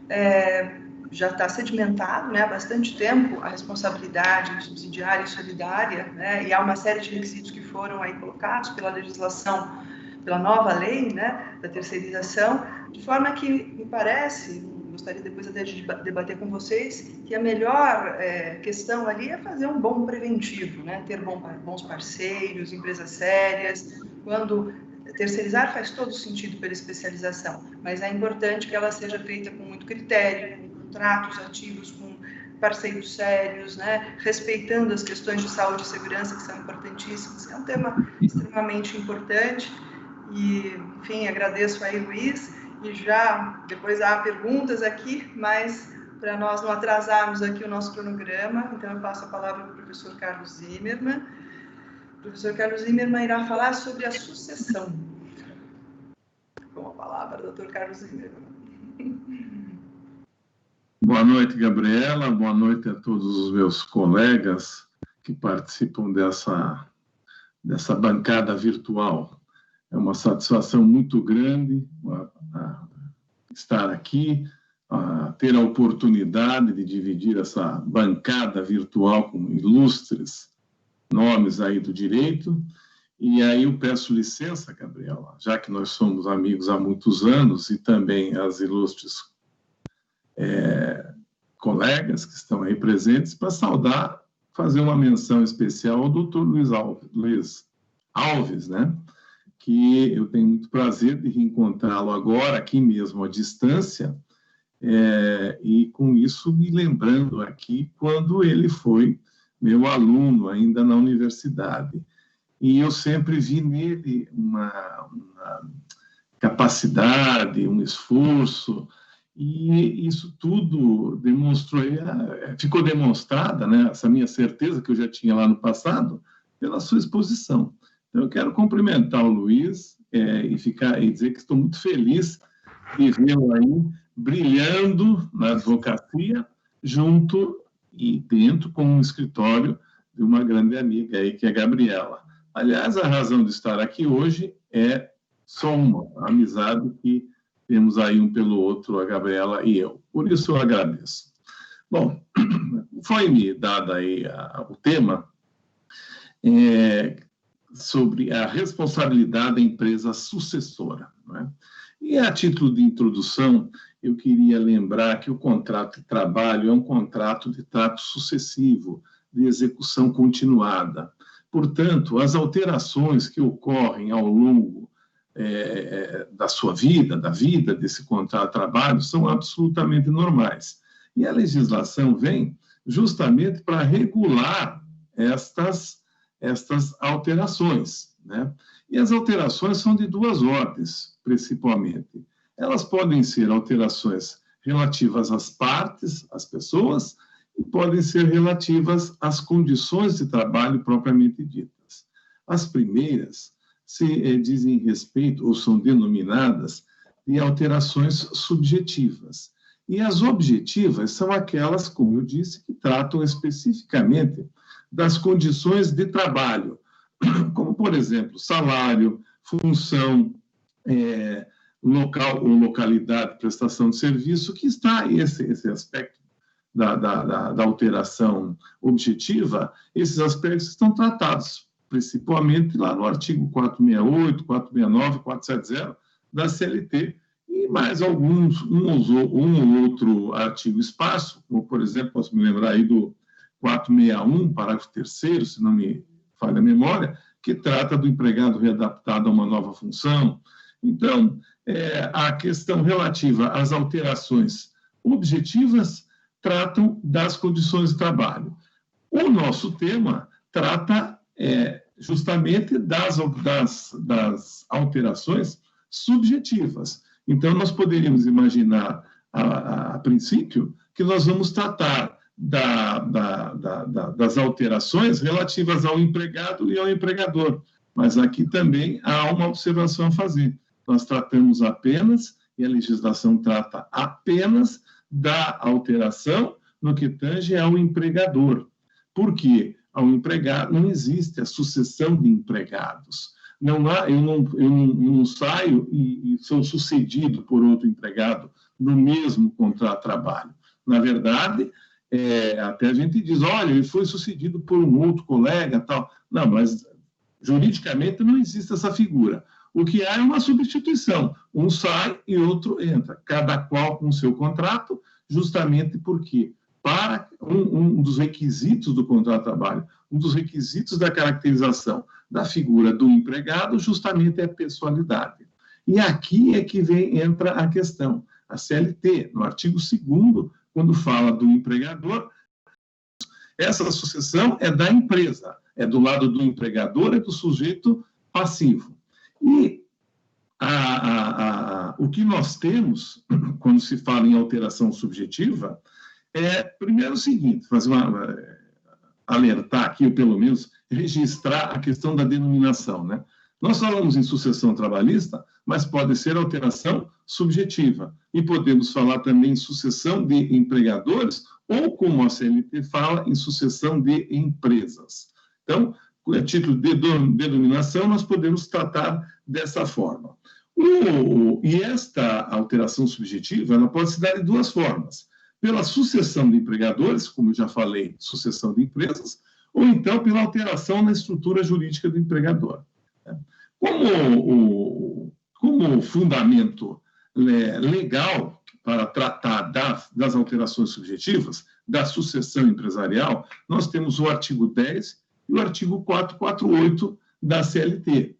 já está sedimentado, né, há bastante tempo a responsabilidade subsidiária e solidária, né, e há uma série de requisitos que foram aí colocados pela legislação, pela nova lei, né, da terceirização, de forma que me parece, gostaria depois até de debater com vocês, que a melhor questão ali é fazer um bom preventivo, né, ter bons parceiros, empresas sérias. Quando terceirizar faz todo sentido pela especialização, mas é importante que ela seja feita com muito critério, com contratos ativos, com parceiros sérios, né, respeitando as questões de saúde e segurança, que são importantíssimas. É um tema extremamente importante e, enfim, agradeço aí, Luiz, e já depois há perguntas aqui, mas para nós não atrasarmos aqui o nosso cronograma, então eu passo a palavra para o professor Carlos Zimmermann. O professor Carlos Zimmermann irá falar sobre a sucessão. Com a palavra, doutor Carlos Zimmermann. Boa noite, Gabriela. Boa noite a todos os meus colegas que participam dessa bancada virtual. É uma satisfação muito grande estar aqui, ter a oportunidade de dividir essa bancada virtual com ilustres nomes aí do direito. E aí eu peço licença, Gabriela, já que nós somos amigos há muitos anos e também as ilustres colegas que estão aí presentes, para saudar, fazer uma menção especial ao doutor Luiz Alves, né? Que eu tenho muito prazer de reencontrá-lo agora, aqui mesmo, à distância, e com isso me lembrando aqui quando ele foi meu aluno ainda na universidade. E eu sempre vi nele uma capacidade, um esforço, e isso tudo ficou demonstrada, né, essa minha certeza que eu já tinha lá no passado, pela sua exposição. Então, eu quero cumprimentar o Luiz e dizer que estou muito feliz de vê-lo aí brilhando na advocacia, junto e dentro com um escritório de uma grande amiga aí, que é a Gabriela. Aliás, a razão de estar aqui hoje é só uma amizade que temos aí um pelo outro, a Gabriela e eu. Por isso eu agradeço. Bom, foi-me dado aí o tema sobre a responsabilidade da empresa sucessora, né? E a título de introdução, eu queria lembrar que o contrato de trabalho é um contrato de trato sucessivo, de execução continuada. Portanto, as alterações que ocorrem ao longo da sua vida, da vida desse contrato de trabalho, são absolutamente normais. E a legislação vem justamente para regular estas alterações, né? E as alterações são de duas ordens, principalmente. Elas podem ser alterações relativas às partes, às pessoas, e podem ser relativas às condições de trabalho propriamente ditas. As primeiras se dizem respeito, ou são denominadas, de alterações subjetivas. E as objetivas são aquelas, como eu disse, que tratam especificamente das condições de trabalho, como, por exemplo, salário, função, local ou localidade, prestação de serviço, que está aí esse aspecto da alteração objetiva. Esses aspectos estão tratados principalmente lá no artigo 468, 469, 470 da CLT, e mais um ou outro artigo esparso, como, por exemplo, posso me lembrar aí do 461, parágrafo 3º, se não me falha a memória, que trata do empregado readaptado a uma nova função. Então, a questão relativa às alterações objetivas tratam das condições de trabalho. O nosso tema trata justamente das alterações subjetivas. Então, nós poderíamos imaginar, a princípio, que nós vamos tratar das alterações relativas ao empregado e ao empregador. Mas aqui também há uma observação a fazer. Nós tratamos apenas, e a legislação trata apenas, da alteração no que tange ao empregador. Por quê? Ao empregado não existe a sucessão de empregados. Não há, eu não saio e sou sucedido por outro empregado no mesmo contrato de trabalho. Na verdade, até a gente diz, olha, ele foi sucedido por um outro colega, tal. Não, mas juridicamente não existe essa figura. O que há é uma substituição. Um sai e outro entra, cada qual com o seu contrato, justamente porque, para um dos requisitos do contrato de trabalho, um dos requisitos da caracterização da figura do empregado, justamente é a pessoalidade. E aqui é que entra a questão. A CLT, no artigo 2º, quando fala do empregador, essa sucessão é da empresa, é do lado do empregador, é do sujeito passivo. E o que nós temos, quando se fala em alteração subjetiva, primeiro o seguinte, alertar aqui, ou pelo menos registrar a questão da denominação, né? Nós falamos em sucessão trabalhista, mas pode ser alteração subjetiva. E podemos falar também em sucessão de empregadores, ou, como a CLT fala, em sucessão de empresas. Então, a título de denominação, nós podemos tratar dessa forma. E esta alteração subjetiva, ela pode se dar de duas formas. Pela sucessão de empregadores, como eu já falei, sucessão de empresas, ou então pela alteração na estrutura jurídica do empregador. Como fundamento legal para tratar das alterações subjetivas, da sucessão empresarial, nós temos o artigo 10 e o artigo 448 da CLT.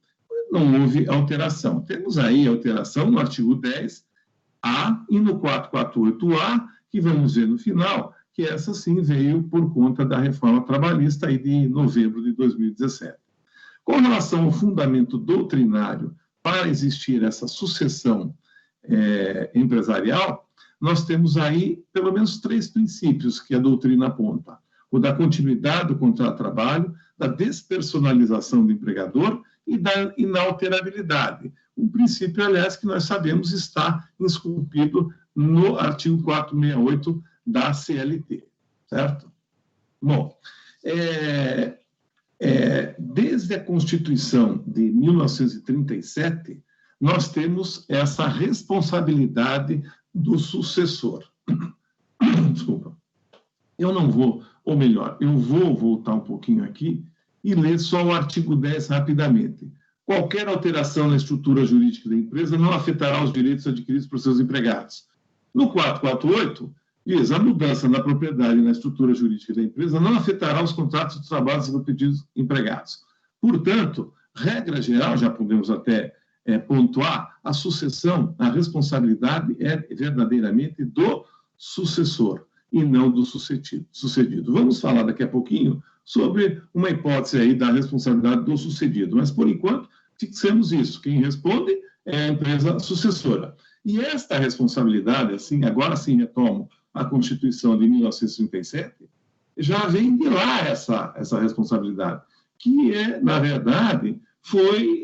Não houve alteração. Temos aí alteração no artigo 10A e no 448A, que vamos ver no final, que essa sim veio por conta da reforma trabalhista aí de novembro de 2017. Com relação ao fundamento doutrinário para existir essa sucessão empresarial, nós temos aí pelo menos 3 princípios que a doutrina aponta. O da continuidade do contrato de trabalho, da despersonalização do empregador e da inalterabilidade. Um princípio, aliás, que nós sabemos está esculpido no artigo 468 da CLT, certo? Bom, desde a Constituição de 1937, nós temos essa responsabilidade do sucessor. Desculpa. Eu não vou, ou melhor, eu vou voltar um pouquinho aqui e ler só o artigo 10 rapidamente. Qualquer alteração na estrutura jurídica da empresa não afetará os direitos adquiridos por seus empregados. No 448, diz, a mudança na propriedade e na estrutura jurídica da empresa não afetará os contratos de trabalho dos pedidos empregados. Portanto, regra geral, já podemos até pontuar, a sucessão, a responsabilidade é verdadeiramente do sucessor e não do sucedido. Vamos falar daqui a pouquinho sobre uma hipótese aí da responsabilidade do sucedido, mas, por enquanto, fixemos isso. Quem responde é a empresa sucessora. E esta responsabilidade, assim, agora sim retomo a Constituição de 1937, já vem de lá essa responsabilidade, que na verdade, foi,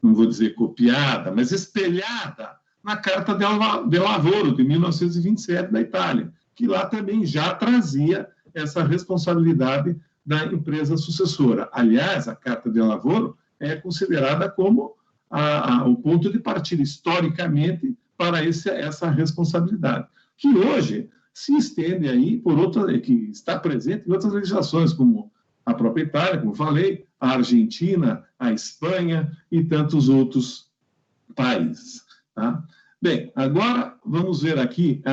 não vou dizer copiada, mas espelhada na Carta del Lavoro, de 1927, da Itália, que lá também já trazia essa responsabilidade da empresa sucessora. Aliás, a Carta del Lavoro é considerada como o ponto de partida, historicamente, para essa responsabilidade, que hoje se estende aí por que está presente em outras legislações, como a própria Itália, como falei, a Argentina, a Espanha e tantos outros países. Tá? Bem, agora vamos ver aqui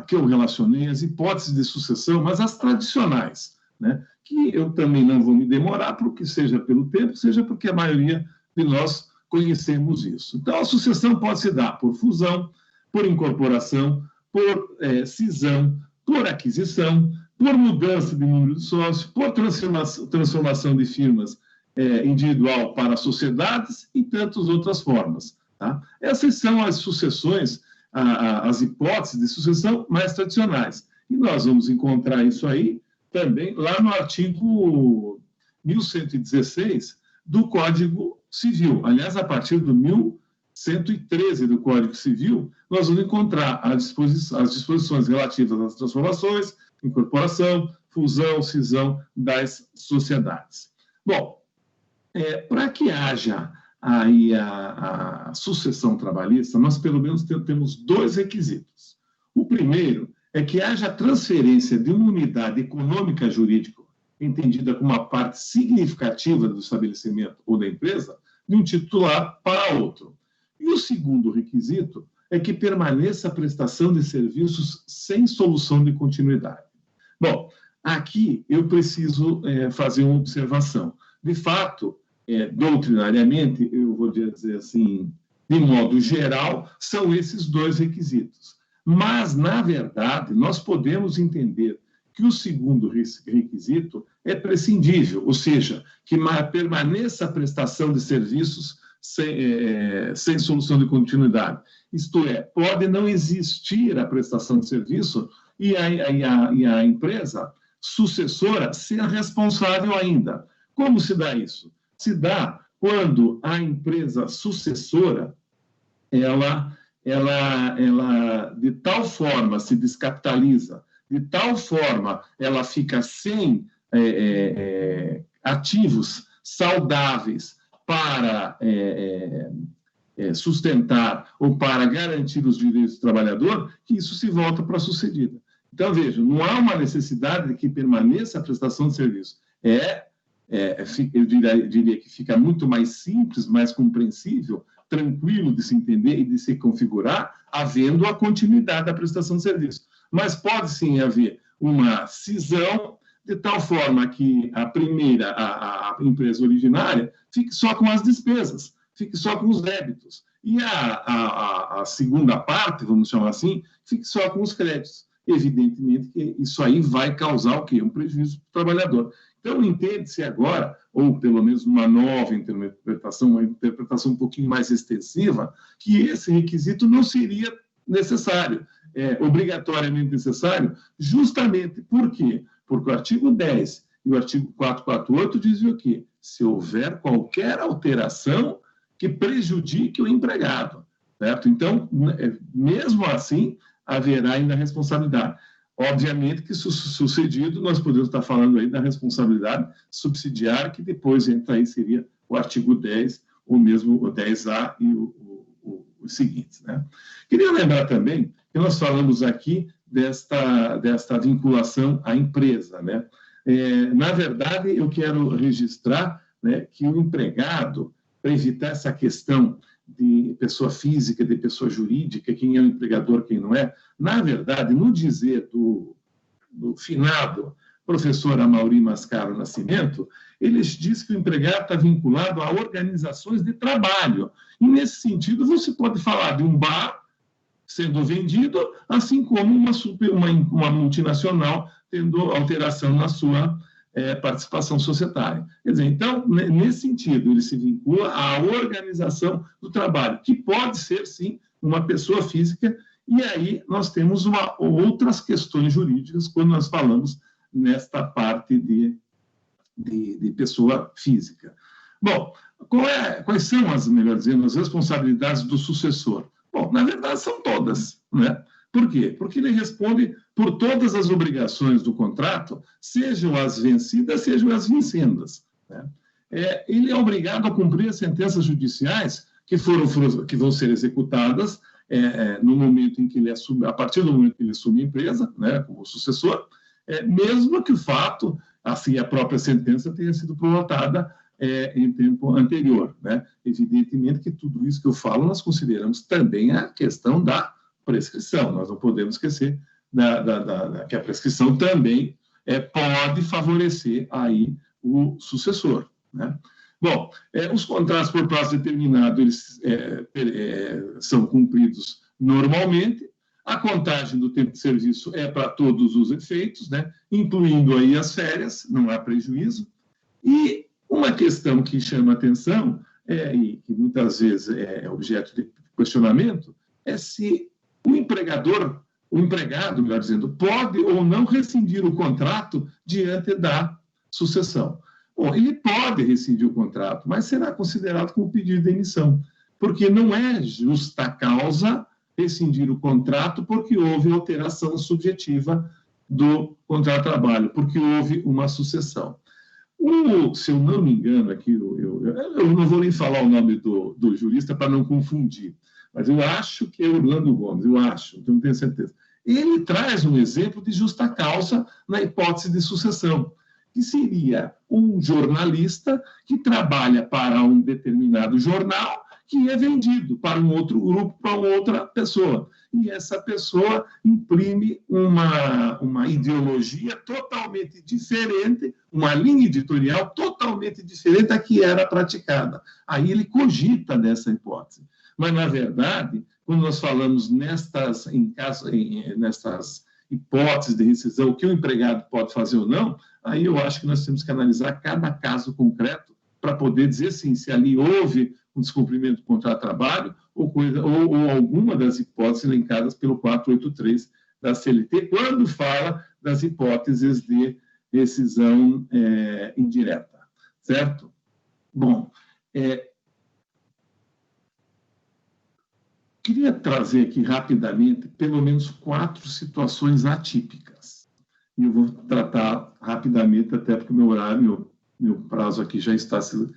que eu relacionei as hipóteses de sucessão, mas as tradicionais, né? Que eu também não vou me demorar, porque seja pelo tempo, seja porque a maioria de nós conhecemos isso. Então, a sucessão pode se dar por fusão, por incorporação, por cisão, por aquisição, por mudança de número de sócios, por transformação de firmas individual para sociedades e tantas outras formas. Tá? Essas são as sucessões, as hipóteses de sucessão mais tradicionais. E nós vamos encontrar isso aí também lá no artigo 1116 do Código Civil. Aliás, a partir do 1113 do Código Civil, nós vamos encontrar as disposições relativas às transformações, incorporação, fusão, cisão das sociedades. Bom, para que haja aí a sucessão trabalhista, nós pelo menos temos dois requisitos. O primeiro é que haja transferência de uma unidade econômica jurídica, entendida como uma parte significativa do estabelecimento ou da empresa, de um titular para outro. E o segundo requisito é que permaneça a prestação de serviços sem solução de continuidade. Bom, aqui eu preciso fazer uma observação. De fato, doutrinariamente, eu vou dizer assim, de modo geral, são esses dois requisitos. Mas, na verdade, nós podemos entender que o segundo requisito é prescindível, ou seja, que permaneça a prestação de serviços sem solução de continuidade. Isto é, pode não existir a prestação de serviço e a empresa sucessora ser responsável ainda. Como se dá isso? Se dá quando a empresa sucessora, ela de tal forma se descapitaliza, de tal forma ela fica sem ativos saudáveis para sustentar ou para garantir os direitos do trabalhador, que isso se volta para a sucedida. Então, vejam, não há uma necessidade de que permaneça a prestação de serviço. Eu diria que fica muito mais simples, mais compreensível, tranquilo de se entender e de se configurar, havendo a continuidade da prestação de serviço. Mas pode sim haver uma cisão, de tal forma que a empresa originária fique só com as despesas, fique só com os débitos. E a segunda parte, vamos chamar assim, fique só com os créditos. Evidentemente que isso aí vai causar o quê? Um prejuízo para o trabalhador. Então, entende-se agora, ou pelo menos uma nova interpretação, uma interpretação um pouquinho mais extensiva, que esse requisito não seria necessário, obrigatoriamente necessário, justamente por quê? Porque o artigo 10 e o artigo 448 dizem o quê? Se houver qualquer alteração que prejudique o empregado, certo? Então, mesmo assim, haverá ainda responsabilidade. Obviamente que, sucedido, nós podemos estar falando aí da responsabilidade subsidiária, que depois entra aí, seria o artigo 10, ou mesmo o 10A e os seguintes, né? Queria lembrar também que nós falamos aqui desta vinculação à empresa, né? Na verdade, eu quero registrar, né, que o empregado, para evitar essa questão de pessoa física, de pessoa jurídica, quem é o empregador, quem não é, na verdade, no dizer do finado professor Amaury Mascaro Nascimento, ele diz que o empregado está vinculado a organizações de trabalho. E, nesse sentido, você pode falar de um bar sendo vendido, assim como uma multinacional tendo alteração na sua participação societária. Quer dizer, então, nesse sentido, ele se vincula à organização do trabalho, que pode ser, sim, uma pessoa física, e aí nós temos outras questões jurídicas quando nós falamos nesta parte de pessoa física. Bom, quais são, melhor dizendo, as responsabilidades do sucessor? Bom, na verdade, são todas, né? Por quê? Porque ele responde por todas as obrigações do contrato, sejam as vencidas, sejam as vincendas, né? Ele é obrigado a cumprir as sentenças judiciais que vão ser executadas no momento em que ele assume, a partir do momento que ele assume a empresa, né, como sucessor, mesmo que o fato, assim, a própria sentença tenha sido prolatada em tempo anterior, né? Evidentemente que tudo isso que eu falo, nós consideramos também a questão da prescrição. Nós não podemos esquecer que a prescrição também pode favorecer aí o sucessor, né? Bom, os contratos por prazo determinado, eles são cumpridos normalmente. A contagem do tempo de serviço é para todos os efeitos, né? Incluindo aí as férias, não há prejuízo. E uma questão que chama atenção, e que muitas vezes é objeto de questionamento, é se o empregado, melhor dizendo, pode ou não rescindir o contrato diante da sucessão. Bom, ele pode rescindir o contrato, mas será considerado como pedido de demissão, porque não é justa causa rescindir o contrato porque houve alteração subjetiva do contrato de trabalho, porque houve uma sucessão. Se eu não me engano, aqui, eu não vou nem falar o nome do jurista para não confundir, mas eu acho que é Orlando Gomes, então não tenho certeza. Ele traz um exemplo de justa causa na hipótese de sucessão, que seria um jornalista que trabalha para um determinado jornal que é vendido para um outro grupo, para uma outra pessoa. E essa pessoa imprime uma ideologia totalmente diferente, uma linha editorial totalmente diferente da que era praticada. Aí ele cogita dessa hipótese. Mas, na verdade, quando nós falamos nestas hipóteses de rescisão, o que o empregado pode fazer ou não, aí eu acho que nós temos que analisar cada caso concreto para poder dizer, sim, se ali houve um descumprimento do contrato de trabalho ou alguma das hipóteses elencadas pelo 483 da CLT, quando fala das hipóteses de rescisão indireta, certo? Bom, queria trazer aqui rapidamente pelo menos 4 situações atípicas. E eu vou tratar rapidamente, até porque meu prazo aqui já está se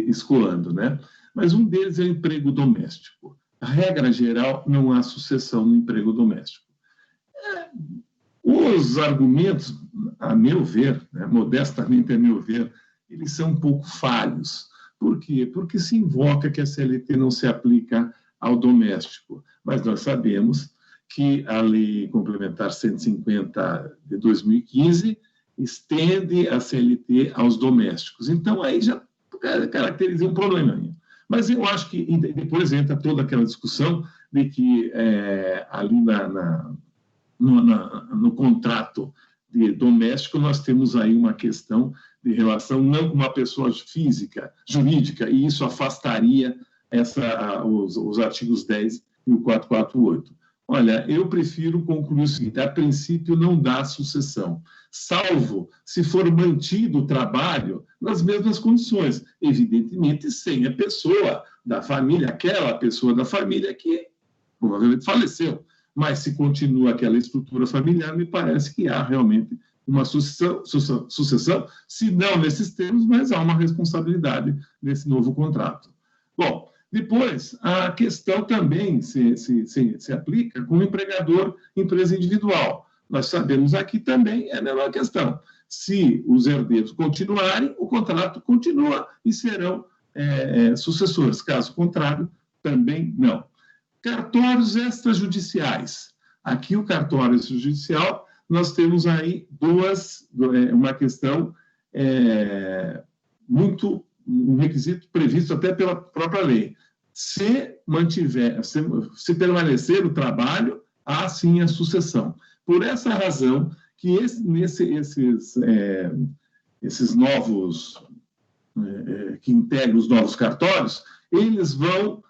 escoando, né? Mas um deles é o emprego doméstico. A regra geral, não há sucessão no emprego doméstico. Os argumentos, a meu ver, né, modestamente a meu ver, eles são um pouco falhos. Por quê? Porque se invoca que a CLT não se aplica ao doméstico, mas nós sabemos que a Lei Complementar 150 de 2015 estende a CLT aos domésticos. Então, aí já caracteriza um probleminha. Mas eu acho que depois entra toda aquela discussão de que ali no contrato de doméstico nós temos aí uma questão de relação não com uma pessoa física, jurídica, e isso afastaria os artigos 10 e o 448. Olha, eu prefiro concluir o seguinte: a princípio não dá sucessão, salvo se for mantido o trabalho nas mesmas condições, evidentemente sem a pessoa da família, aquela pessoa da família que provavelmente faleceu, mas se continua aquela estrutura familiar, me parece que há realmente uma sucessão, se não nesses termos, mas há uma responsabilidade nesse novo contrato. Bom, depois, a questão também se aplica com o empregador, empresa individual. Nós sabemos aqui também é a mesma questão. Se os herdeiros continuarem, o contrato continua e serão sucessores. Caso contrário, também não. Cartórios extrajudiciais. Aqui, o cartório extrajudicial, nós temos aí uma questão um requisito previsto até pela própria lei. Se permanecer o trabalho, há sim a sucessão. Por essa razão que esses novos que integram os novos cartórios, eles vão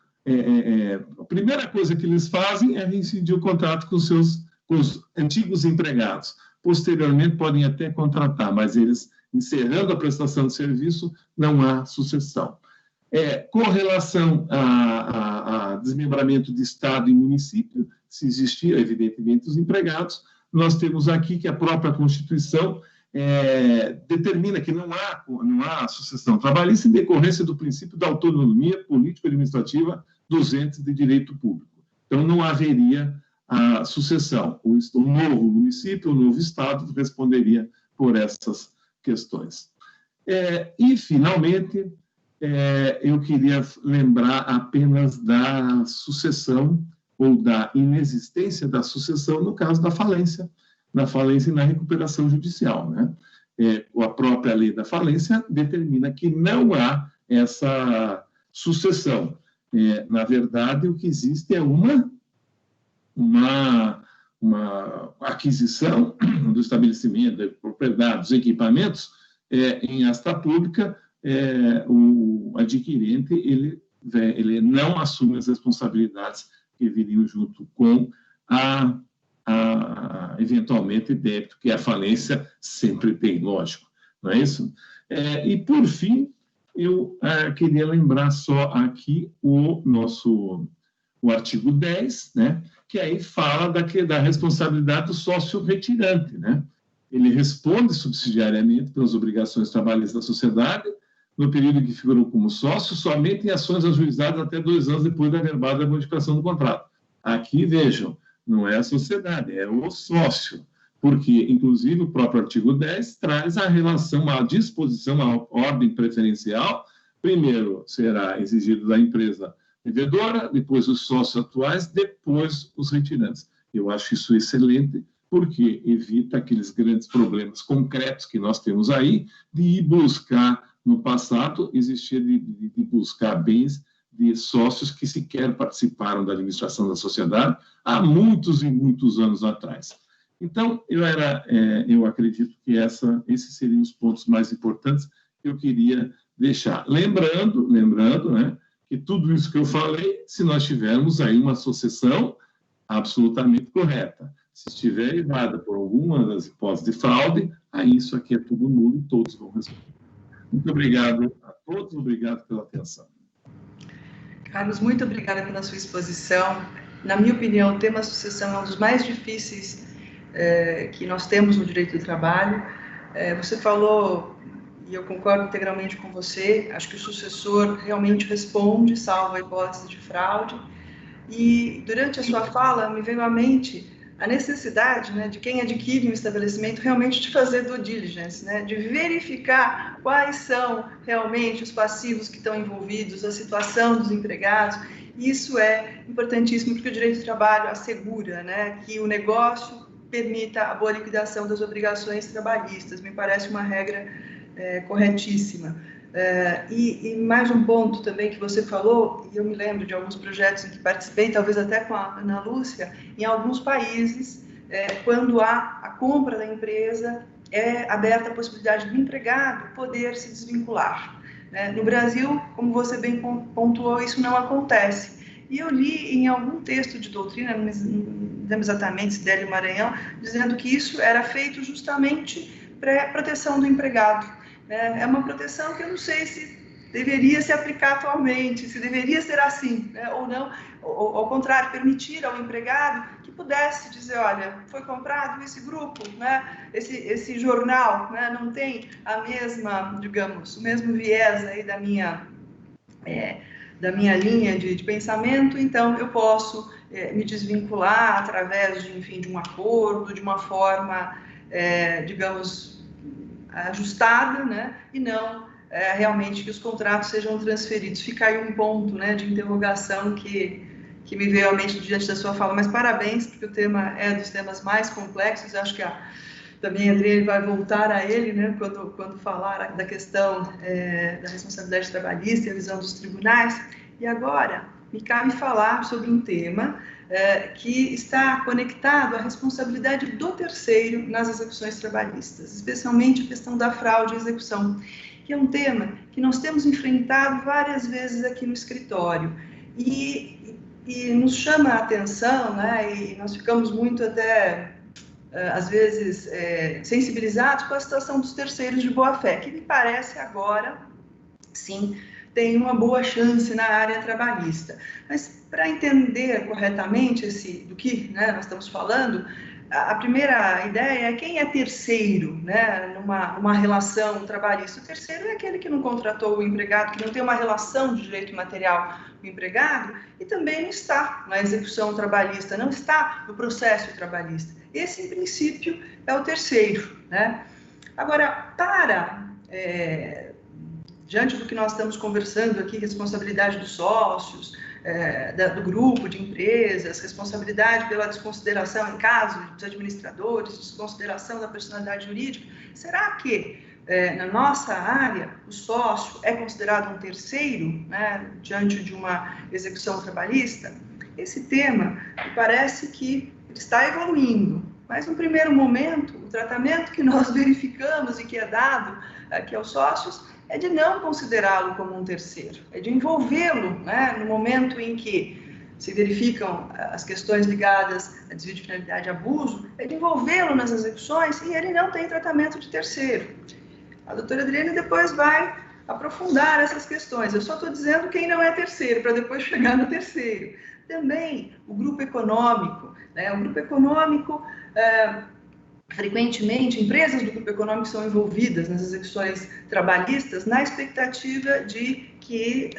a primeira coisa que eles fazem é rescindir o contrato com os antigos empregados. Posteriormente podem até contratar, mas eles encerrando a prestação de serviço, não há sucessão. Com relação a desmembramento de Estado e município, se existir, evidentemente, os empregados, nós temos aqui que a própria Constituição determina que não há sucessão trabalhista em decorrência do princípio da autonomia político-administrativa dos entes de direito público. Então, não haveria a sucessão. O novo município, o novo Estado responderia por essas questões. E, finalmente, eu queria lembrar apenas da sucessão ou da inexistência da sucessão no caso da falência, na falência e na recuperação judicial, né? A própria lei da falência determina que não há essa sucessão. Na verdade, o que existe é uma aquisição do estabelecimento, da propriedade, dos equipamentos, em asta pública, o adquirente ele não assume as responsabilidades que viriam junto com eventualmente débito que a falência sempre tem, lógico, não é isso? E por fim, eu queria lembrar só aqui o artigo 10, né, que aí fala da responsabilidade do sócio retirante, né? Ele responde subsidiariamente pelas obrigações trabalhistas da sociedade no período em que figurou como sócio, somente em ações ajuizadas até 2 anos depois da verbada modificação do contrato. Aqui, vejam, não é a sociedade, é o sócio, porque, inclusive, o próprio artigo 10 traz a relação, a disposição, a ordem preferencial. Primeiro será exigido da empresa devedora, depois os sócios atuais, depois os retirantes. Eu acho isso excelente, porque evita aqueles grandes problemas concretos que nós temos aí, de ir buscar, no passado, existia de buscar bens de sócios que sequer participaram da administração da sociedade há muitos e muitos anos atrás. Então, eu acredito que esses seriam os pontos mais importantes que eu queria deixar. Lembrando, né, que tudo isso que eu falei, se nós tivermos aí uma sucessão absolutamente correta. Se estiver errada por alguma das hipóteses de fraude, aí isso aqui é tudo nulo e todos vão responder. Muito obrigado a todos, obrigado pela atenção. Carlos, muito obrigada pela sua exposição. Na minha opinião, o tema sucessão é um dos mais difíceis que nós temos no direito do trabalho. Você falou, e eu concordo integralmente com você, acho que o sucessor realmente responde, salvo a hipótese de fraude. E durante a sua fala, me veio à mente a necessidade, né, de quem adquire um estabelecimento realmente de fazer due diligence, né, de verificar quais são realmente os passivos que estão envolvidos, a situação dos empregados. Isso é importantíssimo porque o direito do trabalho assegura, né, que o negócio permita a boa liquidação das obrigações trabalhistas. Me parece uma regra corretíssima. E mais um ponto também que você falou, e eu me lembro de alguns projetos em que participei, talvez até com a Ana Lúcia, em alguns países, quando há a compra da empresa, é aberta a possibilidade do empregado poder se desvincular. No Brasil, como você bem pontuou, isso não acontece. E eu li em algum texto de doutrina, não lembro exatamente se Délio Maranhão, dizendo que isso era feito justamente para a proteção do empregado. É uma proteção que eu não sei se deveria se aplicar atualmente, se deveria ser assim, né, ou não, ou, ao contrário, permitir ao empregado que pudesse dizer, olha, foi comprado esse grupo, né, esse jornal, né, não tem a mesma, digamos, o mesmo viés aí da minha da minha linha de pensamento, então eu posso me desvincular através de, enfim, de um acordo, de uma forma, digamos, ajustada, né, e não realmente que os contratos sejam transferidos. Fica aí um ponto, né, de interrogação que me veio à mente diante da sua fala, mas parabéns, porque o tema é dos temas mais complexos. Eu acho que também a Adriane vai voltar a ele, né, quando falar da questão da responsabilidade trabalhista e a visão dos tribunais. E agora, me cabe falar sobre um tema que está conectado à responsabilidade do terceiro nas execuções trabalhistas, especialmente a questão da fraude e execução, que é um tema que nós temos enfrentado várias vezes aqui no escritório. E nos chama a atenção, né, e nós ficamos muito até, às vezes, sensibilizados com a situação dos terceiros de boa-fé, que me parece agora, sim, tem uma boa chance na área trabalhista. Mas, para entender corretamente do que, né, nós estamos falando, a primeira ideia é quem é terceiro, né, numa relação trabalhista. O terceiro é aquele que não contratou o empregado, que não tem uma relação de direito material com o empregado e também não está na execução trabalhista, não está no processo trabalhista. Esse, em princípio, é o terceiro, né? Agora, diante do que nós estamos conversando aqui, responsabilidade dos sócios, do grupo de empresas, responsabilidade pela desconsideração em caso dos administradores, desconsideração da personalidade jurídica, será que na nossa área o sócio é considerado um terceiro, né, diante de uma execução trabalhista? Esse tema me parece que está evoluindo, mas no primeiro momento o tratamento que nós verificamos e que é dado aqui aos sócios é de não considerá-lo como um terceiro, é de envolvê-lo, né, no momento em que se verificam as questões ligadas a desvio de finalidade e abuso, é de envolvê-lo nas execuções e ele não tem tratamento de terceiro. A doutora Adriane depois vai aprofundar essas questões. Eu só estou dizendo quem não é terceiro, para depois chegar no terceiro. Também o grupo econômico, né, o grupo econômico... frequentemente, empresas do grupo econômico são envolvidas nas execuções trabalhistas na expectativa de que,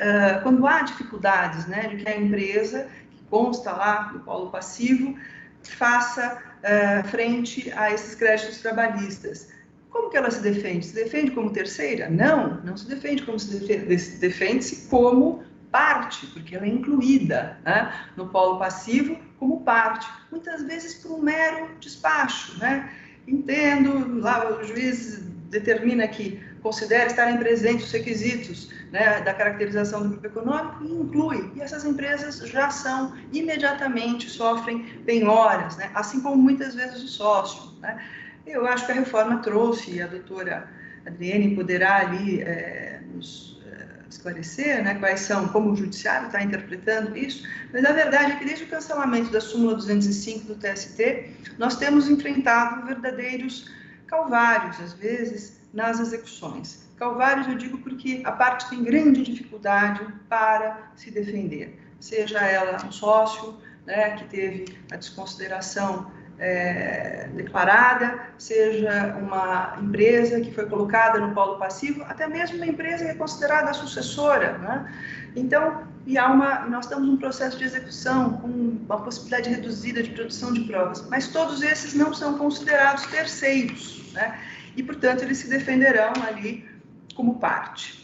quando há dificuldades, né, de que a empresa, que consta lá no polo passivo, faça frente a esses créditos trabalhistas. Como que ela se defende? Se defende como terceira? Não se defende como defende-se como parte, porque ela é incluída, né, no polo passivo como parte, muitas vezes por um mero despacho, né? Entendo, lá o juiz determina que considera estarem presentes os requisitos, né, da caracterização do grupo econômico e inclui, e essas empresas já são, imediatamente sofrem penhoras, né, assim como muitas vezes o sócio, né? Eu acho que a reforma trouxe, e a doutora Adriane poderá ali nos esclarecer, né, como o judiciário está interpretando isso, mas a verdade é que desde o cancelamento da súmula 205 do TST, nós temos enfrentado verdadeiros calvários, às vezes, nas execuções. Calvários eu digo porque a parte tem grande dificuldade para se defender, seja ela um sócio, né, que teve a desconsideração declarada, seja uma empresa que foi colocada no polo passivo, até mesmo uma empresa que é considerada sucessora, né? Então, nós estamos num processo de execução com uma possibilidade reduzida de produção de provas, mas todos esses não são considerados terceiros, né? E, portanto, eles se defenderão ali como parte.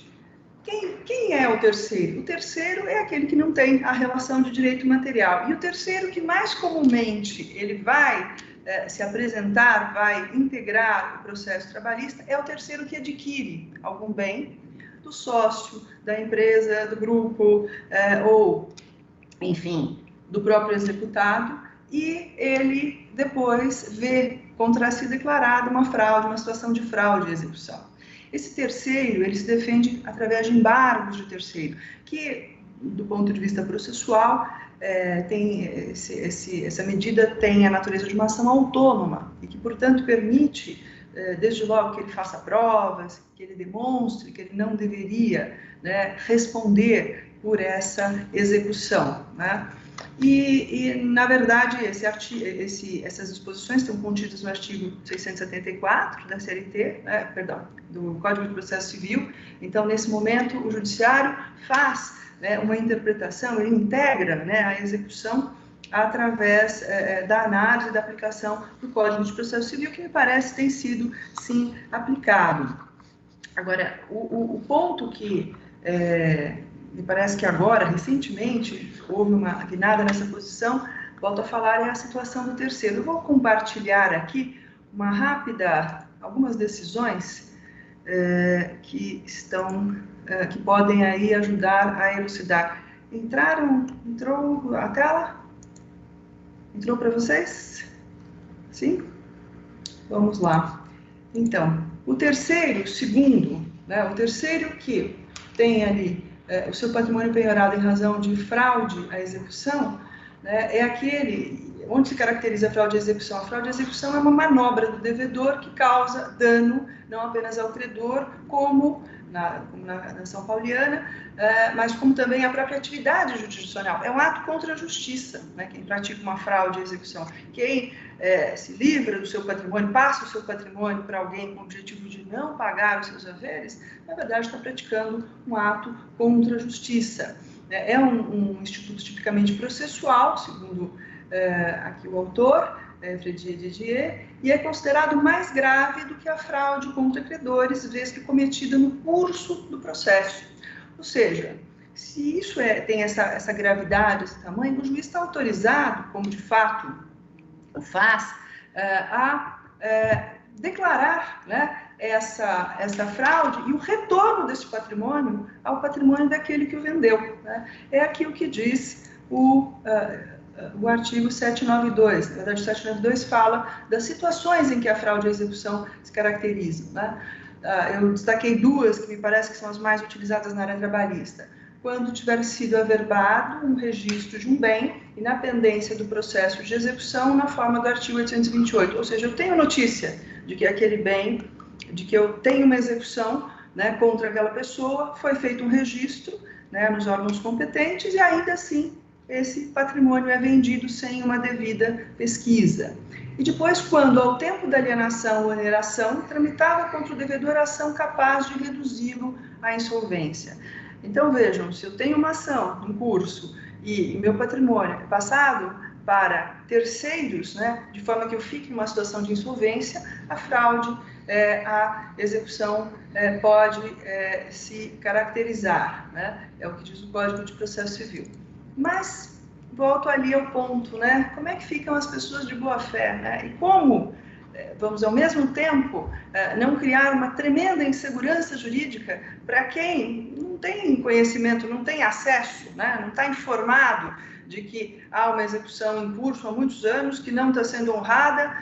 Quem é o terceiro? O terceiro é aquele que não tem a relação de direito material. E o terceiro que mais comumente ele vai se apresentar, vai integrar o processo trabalhista, é o terceiro que adquire algum bem do sócio, da empresa, do grupo, ou, enfim, do próprio executado, e ele depois vê contra si declarada uma fraude, uma situação de fraude e execução. Esse terceiro, ele se defende através de embargos de terceiro, que, do ponto de vista processual, essa medida tem a natureza de uma ação autônoma e que, portanto, permite, desde logo, que ele faça provas, que ele demonstre que ele não deveria, né, responder por essa execução, né? Na verdade, essas disposições estão contidas no artigo 674 da CLT, do Código de Processo Civil. Então, nesse momento, o Judiciário faz né, uma interpretação, ele integra, né, a execução através da análise da aplicação do Código de Processo Civil, que me parece tem sido, sim, aplicado. Agora, o ponto que me parece que agora, recentemente, houve uma guinada nessa posição, volto a falar, é a situação do terceiro. Eu vou compartilhar aqui algumas decisões que podem aí ajudar a elucidar. Entrou a tela? Entrou para vocês? Sim? Vamos lá. Então, o segundo, né, o terceiro que tem ali o seu patrimônio penhorado em razão de fraude à execução, né, é aquele onde se caracteriza a fraude à execução. A fraude à execução é uma manobra do devedor que causa dano não apenas ao credor, como na São Pauliana, mas como também a própria atividade jurisdicional. É um ato contra a justiça, né? Quem pratica uma fraude à execução. Quem se livra do seu patrimônio, passa o seu patrimônio para alguém com o objetivo de não pagar os seus haveres, na verdade está praticando um ato contra a justiça. É um instituto tipicamente processual, segundo aqui o autor, Frédéric Didier, e é considerado mais grave do que a fraude contra credores, vez que cometida no curso do processo. Ou seja, se isso tem essa gravidade, esse tamanho, o juiz está autorizado, como de fato o faz, a declarar, né, essa fraude e o retorno desse patrimônio ao patrimônio daquele que o vendeu, né? É aqui o que diz o artigo 792. Na verdade, o 792 fala das situações em que a fraude à execução se caracteriza, né? Eu destaquei duas que me parece que são as mais utilizadas na área trabalhista. Quando tiver sido averbado um registro de um bem e na pendência do processo de execução na forma do artigo 828. Ou seja, eu tenho notícia de que aquele bem, de que eu tenho uma execução, né, contra aquela pessoa, foi feito um registro, né, nos órgãos competentes e ainda assim esse patrimônio é vendido sem uma devida pesquisa. E depois, quando, ao tempo da alienação ou oneração, tramitava contra o devedor ação capaz de reduzi-lo à insolvência. Então, vejam, se eu tenho uma ação em curso e meu patrimônio é passado para terceiros, né, de forma que eu fique em uma situação de insolvência, a fraude, a execução pode se caracterizar, né? É o que diz o Código de Processo Civil. Mas, volto ali ao ponto, né? Como é que ficam as pessoas de boa-fé, né? E como vamos, ao mesmo tempo, não criar uma tremenda insegurança jurídica para quem não tem conhecimento, não tem acesso, né? Não está informado de que há uma execução em curso há muitos anos que não está sendo honrada,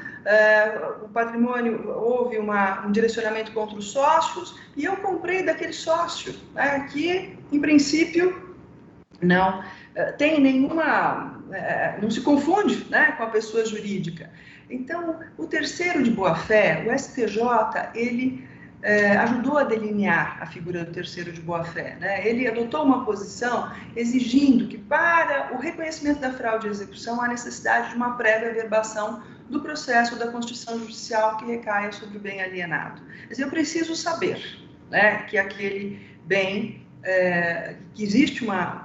o patrimônio, houve um direcionamento contra os sócios, e eu comprei daquele sócio, né, que, em princípio, não tem nenhuma, não se confunde, né, com a pessoa jurídica. Então, o terceiro de boa-fé, o STJ, ele ajudou a delinear a figura do terceiro de boa-fé, né? Ele adotou uma posição exigindo que, para o reconhecimento da fraude à execução, há necessidade de uma prévia averbação do processo da constituição judicial que recaia sobre o bem alienado. Mas eu preciso saber, né, que aquele bem, que existe uma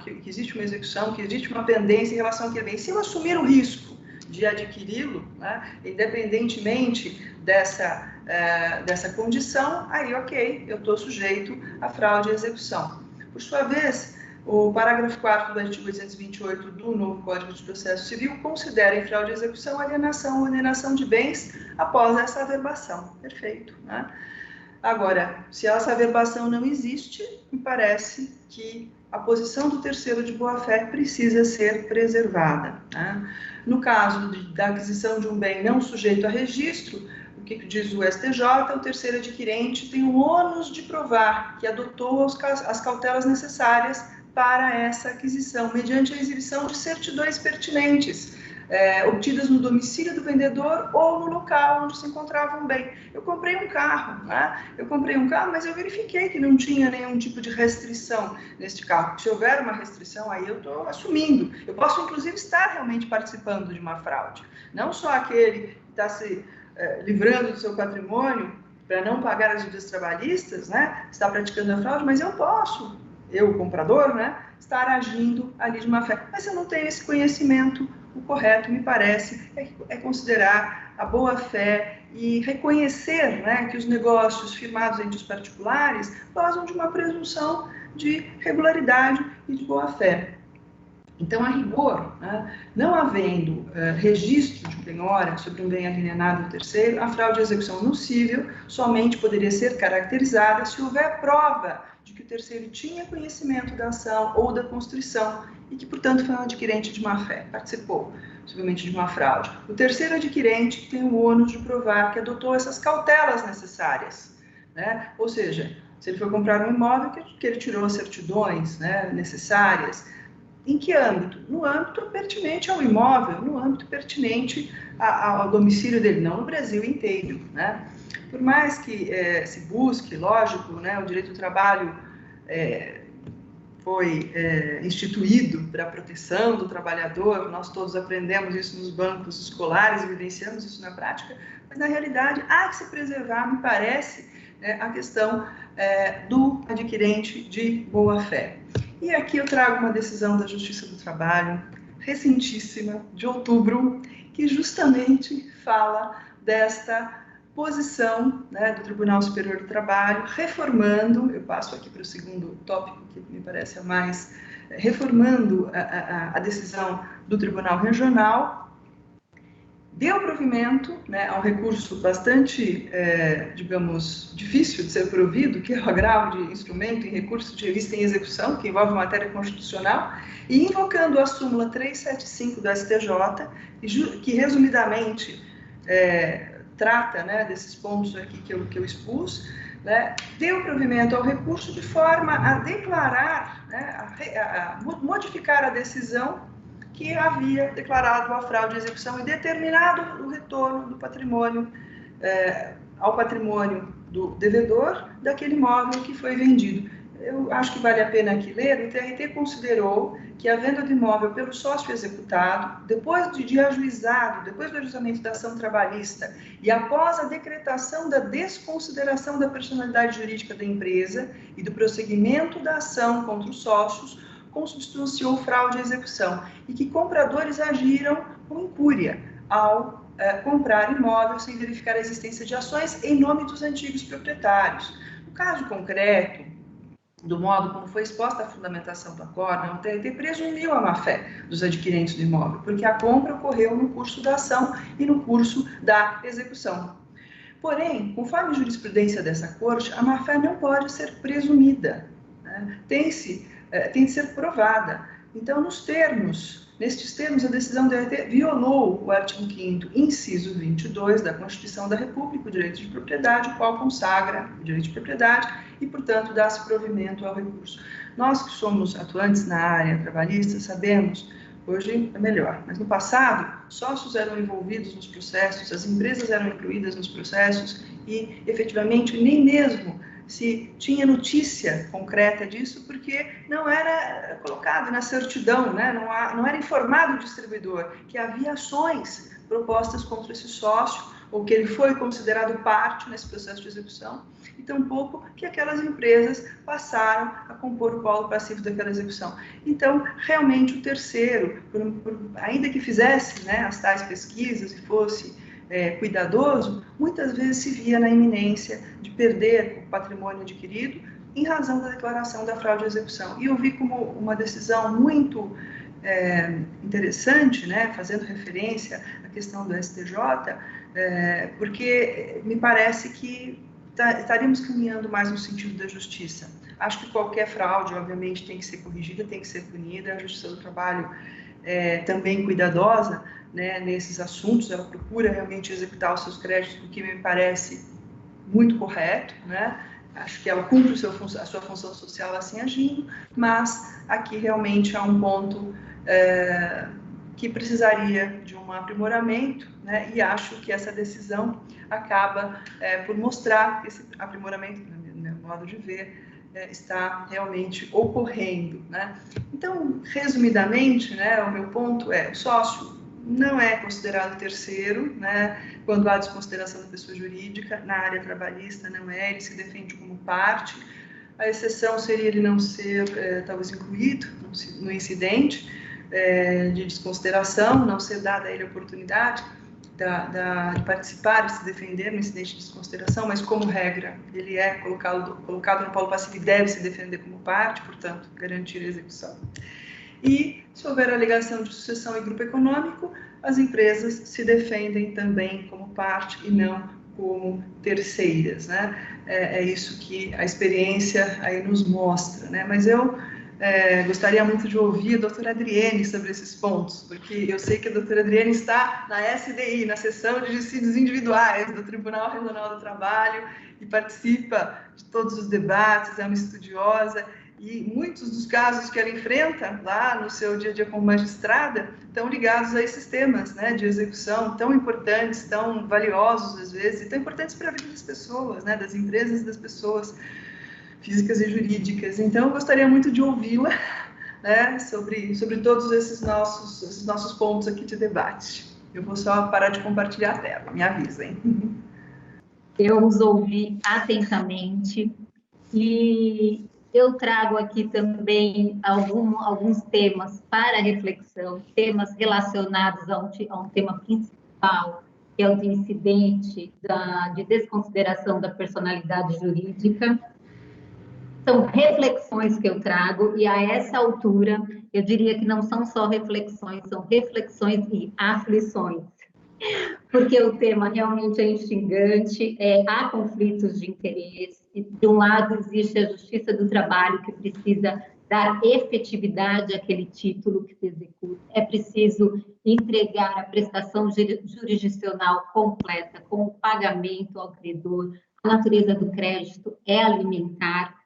execução, que existe uma pendência em relação àquele bem. Se eu assumir o risco de adquiri-lo, né, independentemente dessa condição, aí, ok, eu estou sujeito à fraude à execução. Por sua vez, o parágrafo 4º do artigo 828 do novo Código de Processo Civil considera em fraude à execução alienação ou alienação de bens após essa averbação. Perfeito, né? Agora, se essa averbação não existe, me parece que a posição do terceiro de boa-fé precisa ser preservada, né? No caso da aquisição de um bem não sujeito a registro, o que diz o STJ? O terceiro adquirente tem o ônus de provar que adotou as cautelas necessárias para essa aquisição, mediante a exibição de certidões pertinentes, obtidas no domicílio do vendedor ou no local onde se encontrava um bem. Eu comprei um carro, né? Mas eu verifiquei que não tinha nenhum tipo de restrição neste carro. Se houver uma restrição, aí eu estou assumindo. Eu posso, inclusive, estar realmente participando de uma fraude. Não só aquele que está se livrando do seu patrimônio para não pagar as dívidas trabalhistas, né? Está praticando a fraude, mas eu posso, eu, comprador, né, estar agindo ali de má fé. Mas eu não tenho esse conhecimento, o correto, me parece, é considerar a boa-fé e reconhecer, né, que os negócios firmados entre os particulares gozam de uma presunção de regularidade e de boa-fé. Então, a rigor, né, não havendo registro de penhora sobre um bem alienado do terceiro, a fraude de execução nocível somente poderia ser caracterizada se houver prova de que o terceiro tinha conhecimento da ação ou da constrição e que, portanto, foi um adquirente de má-fé, participou, possivelmente, de uma fraude. O terceiro adquirente tem o ônus de provar que adotou essas cautelas necessárias, né? Ou seja, se ele foi comprar um imóvel, que ele tirou as certidões, né, necessárias. Em que âmbito? No âmbito pertinente ao imóvel, no âmbito pertinente ao domicílio dele, não no Brasil inteiro, né? Por mais que se busque, lógico, né, o direito do trabalho foi instituído para a proteção do trabalhador, nós todos aprendemos isso nos bancos escolares, evidenciamos isso na prática, mas na realidade há que se preservar, me parece, a questão do adquirente de boa-fé. E aqui eu trago uma decisão da Justiça do Trabalho, recentíssima, de outubro, que justamente fala desta posição, né, do Tribunal Superior do Trabalho, reformando, eu passo aqui para o segundo tópico, que me parece a mais, reformando a decisão do Tribunal Regional, deu provimento, né, a um recurso bastante, digamos, difícil de ser provido, que é o agravo de instrumento em recurso de revista em execução, que envolve matéria constitucional, e invocando a súmula 375 do STJ, que resumidamente trata, né, desses pontos aqui que eu expus, né, deu provimento ao recurso de forma a declarar, né, a modificar a decisão que havia declarado a fraude de execução e determinado o retorno do patrimônio ao patrimônio do devedor daquele imóvel que foi vendido. Eu acho que vale a pena aqui ler. O TRT considerou que a venda do imóvel pelo sócio executado, depois de ajuizado, depois do ajuizamento da ação trabalhista e após a decretação da desconsideração da personalidade jurídica da empresa e do prosseguimento da ação contra os sócios, consubstanciou fraude à execução e que compradores agiram com incúria ao comprar imóvel sem verificar a existência de ações em nome dos antigos proprietários. No caso concreto, do modo como foi exposta a fundamentação do acórdão, o TRT presumiu a má-fé dos adquirentes do imóvel, porque a compra ocorreu no curso da ação e no curso da execução. Porém, conforme a jurisprudência dessa corte, a má-fé não pode ser presumida, né? Tem de ser provada. Então, nestes termos, a decisão do TRT violou o artigo 5º, inciso 22 da Constituição da República, o direito de propriedade, o qual consagra o direito de propriedade e, portanto, dá-se provimento ao recurso. Nós que somos atuantes na área trabalhista sabemos, hoje é melhor, mas no passado, sócios eram envolvidos nos processos, as empresas eram incluídas nos processos e, efetivamente, nem mesmo se tinha notícia concreta disso, porque não era colocado na certidão, né? Não era informado o distribuidor que havia ações propostas contra esse sócio, ou que ele foi considerado parte nesse processo de execução, e tampouco que aquelas empresas passaram a compor o polo passivo daquela execução. Então, realmente, o terceiro, ainda que fizesse, né, as tais pesquisas e fosse cuidadoso, muitas vezes se via na iminência de perder o patrimônio adquirido em razão da declaração da fraude de execução. E eu vi como uma decisão muito interessante, né, fazendo referência à questão do STJ, porque me parece que estaríamos caminhando mais no sentido da justiça. Acho que qualquer fraude, obviamente, tem que ser corrigida, tem que ser punida. A Justiça do Trabalho também cuidadosa, né, nesses assuntos, ela procura realmente executar os seus créditos, o que me parece muito correto, né? Acho que ela cumpre a sua função social assim agindo, mas aqui realmente há um ponto que precisaria de um aprimoramento, né? E acho que essa decisão acaba por mostrar que esse aprimoramento, no meu modo de ver, está realmente ocorrendo, né? Então, resumidamente, né, o meu ponto é: o sócio não é considerado terceiro, né, quando há desconsideração da pessoa jurídica. Na área trabalhista não é, ele se defende como parte. A exceção seria ele não ser, talvez, incluído no incidente de desconsideração, não ser dada a ele a oportunidade de participar, de se defender no incidente de desconsideração, mas, como regra, ele é colocado no polo passivo e deve se defender como parte, portanto, garantir a execução. E, se houver alegação de sucessão em grupo econômico, as empresas se defendem também como parte e não como terceiras, né? É isso que a experiência aí nos mostra, né? Mas eu gostaria muito de ouvir a doutora Adriene sobre esses pontos, porque eu sei que a doutora Adriene está na SDI, na Seção de Dissídios Individuais do Tribunal Regional do Trabalho, e participa de todos os debates, é uma estudiosa, e muitos dos casos que ela enfrenta lá no seu dia a dia como magistrada estão ligados a esses temas, né, de execução tão importantes, tão valiosos às vezes, e tão importantes para a vida das pessoas, né, das empresas e das pessoas físicas e jurídicas. Então, eu gostaria muito de ouvi-la, né, sobre todos esses nossos pontos aqui de debate. Eu vou só parar de compartilhar a tela, me avisem. Eu os ouvi atentamente e eu trago aqui também alguns temas para reflexão, temas relacionados a um tema principal, que é o de incidente de desconsideração da personalidade jurídica. São reflexões que eu trago, e a essa altura, eu diria que não são só reflexões, são reflexões e aflições, porque o tema realmente é instigante, há conflitos de interesse. De um lado, existe a Justiça do Trabalho, que precisa dar efetividade àquele título que se executa. É preciso entregar a prestação jurisdicional completa, com o pagamento ao credor. A natureza do crédito é alimentar,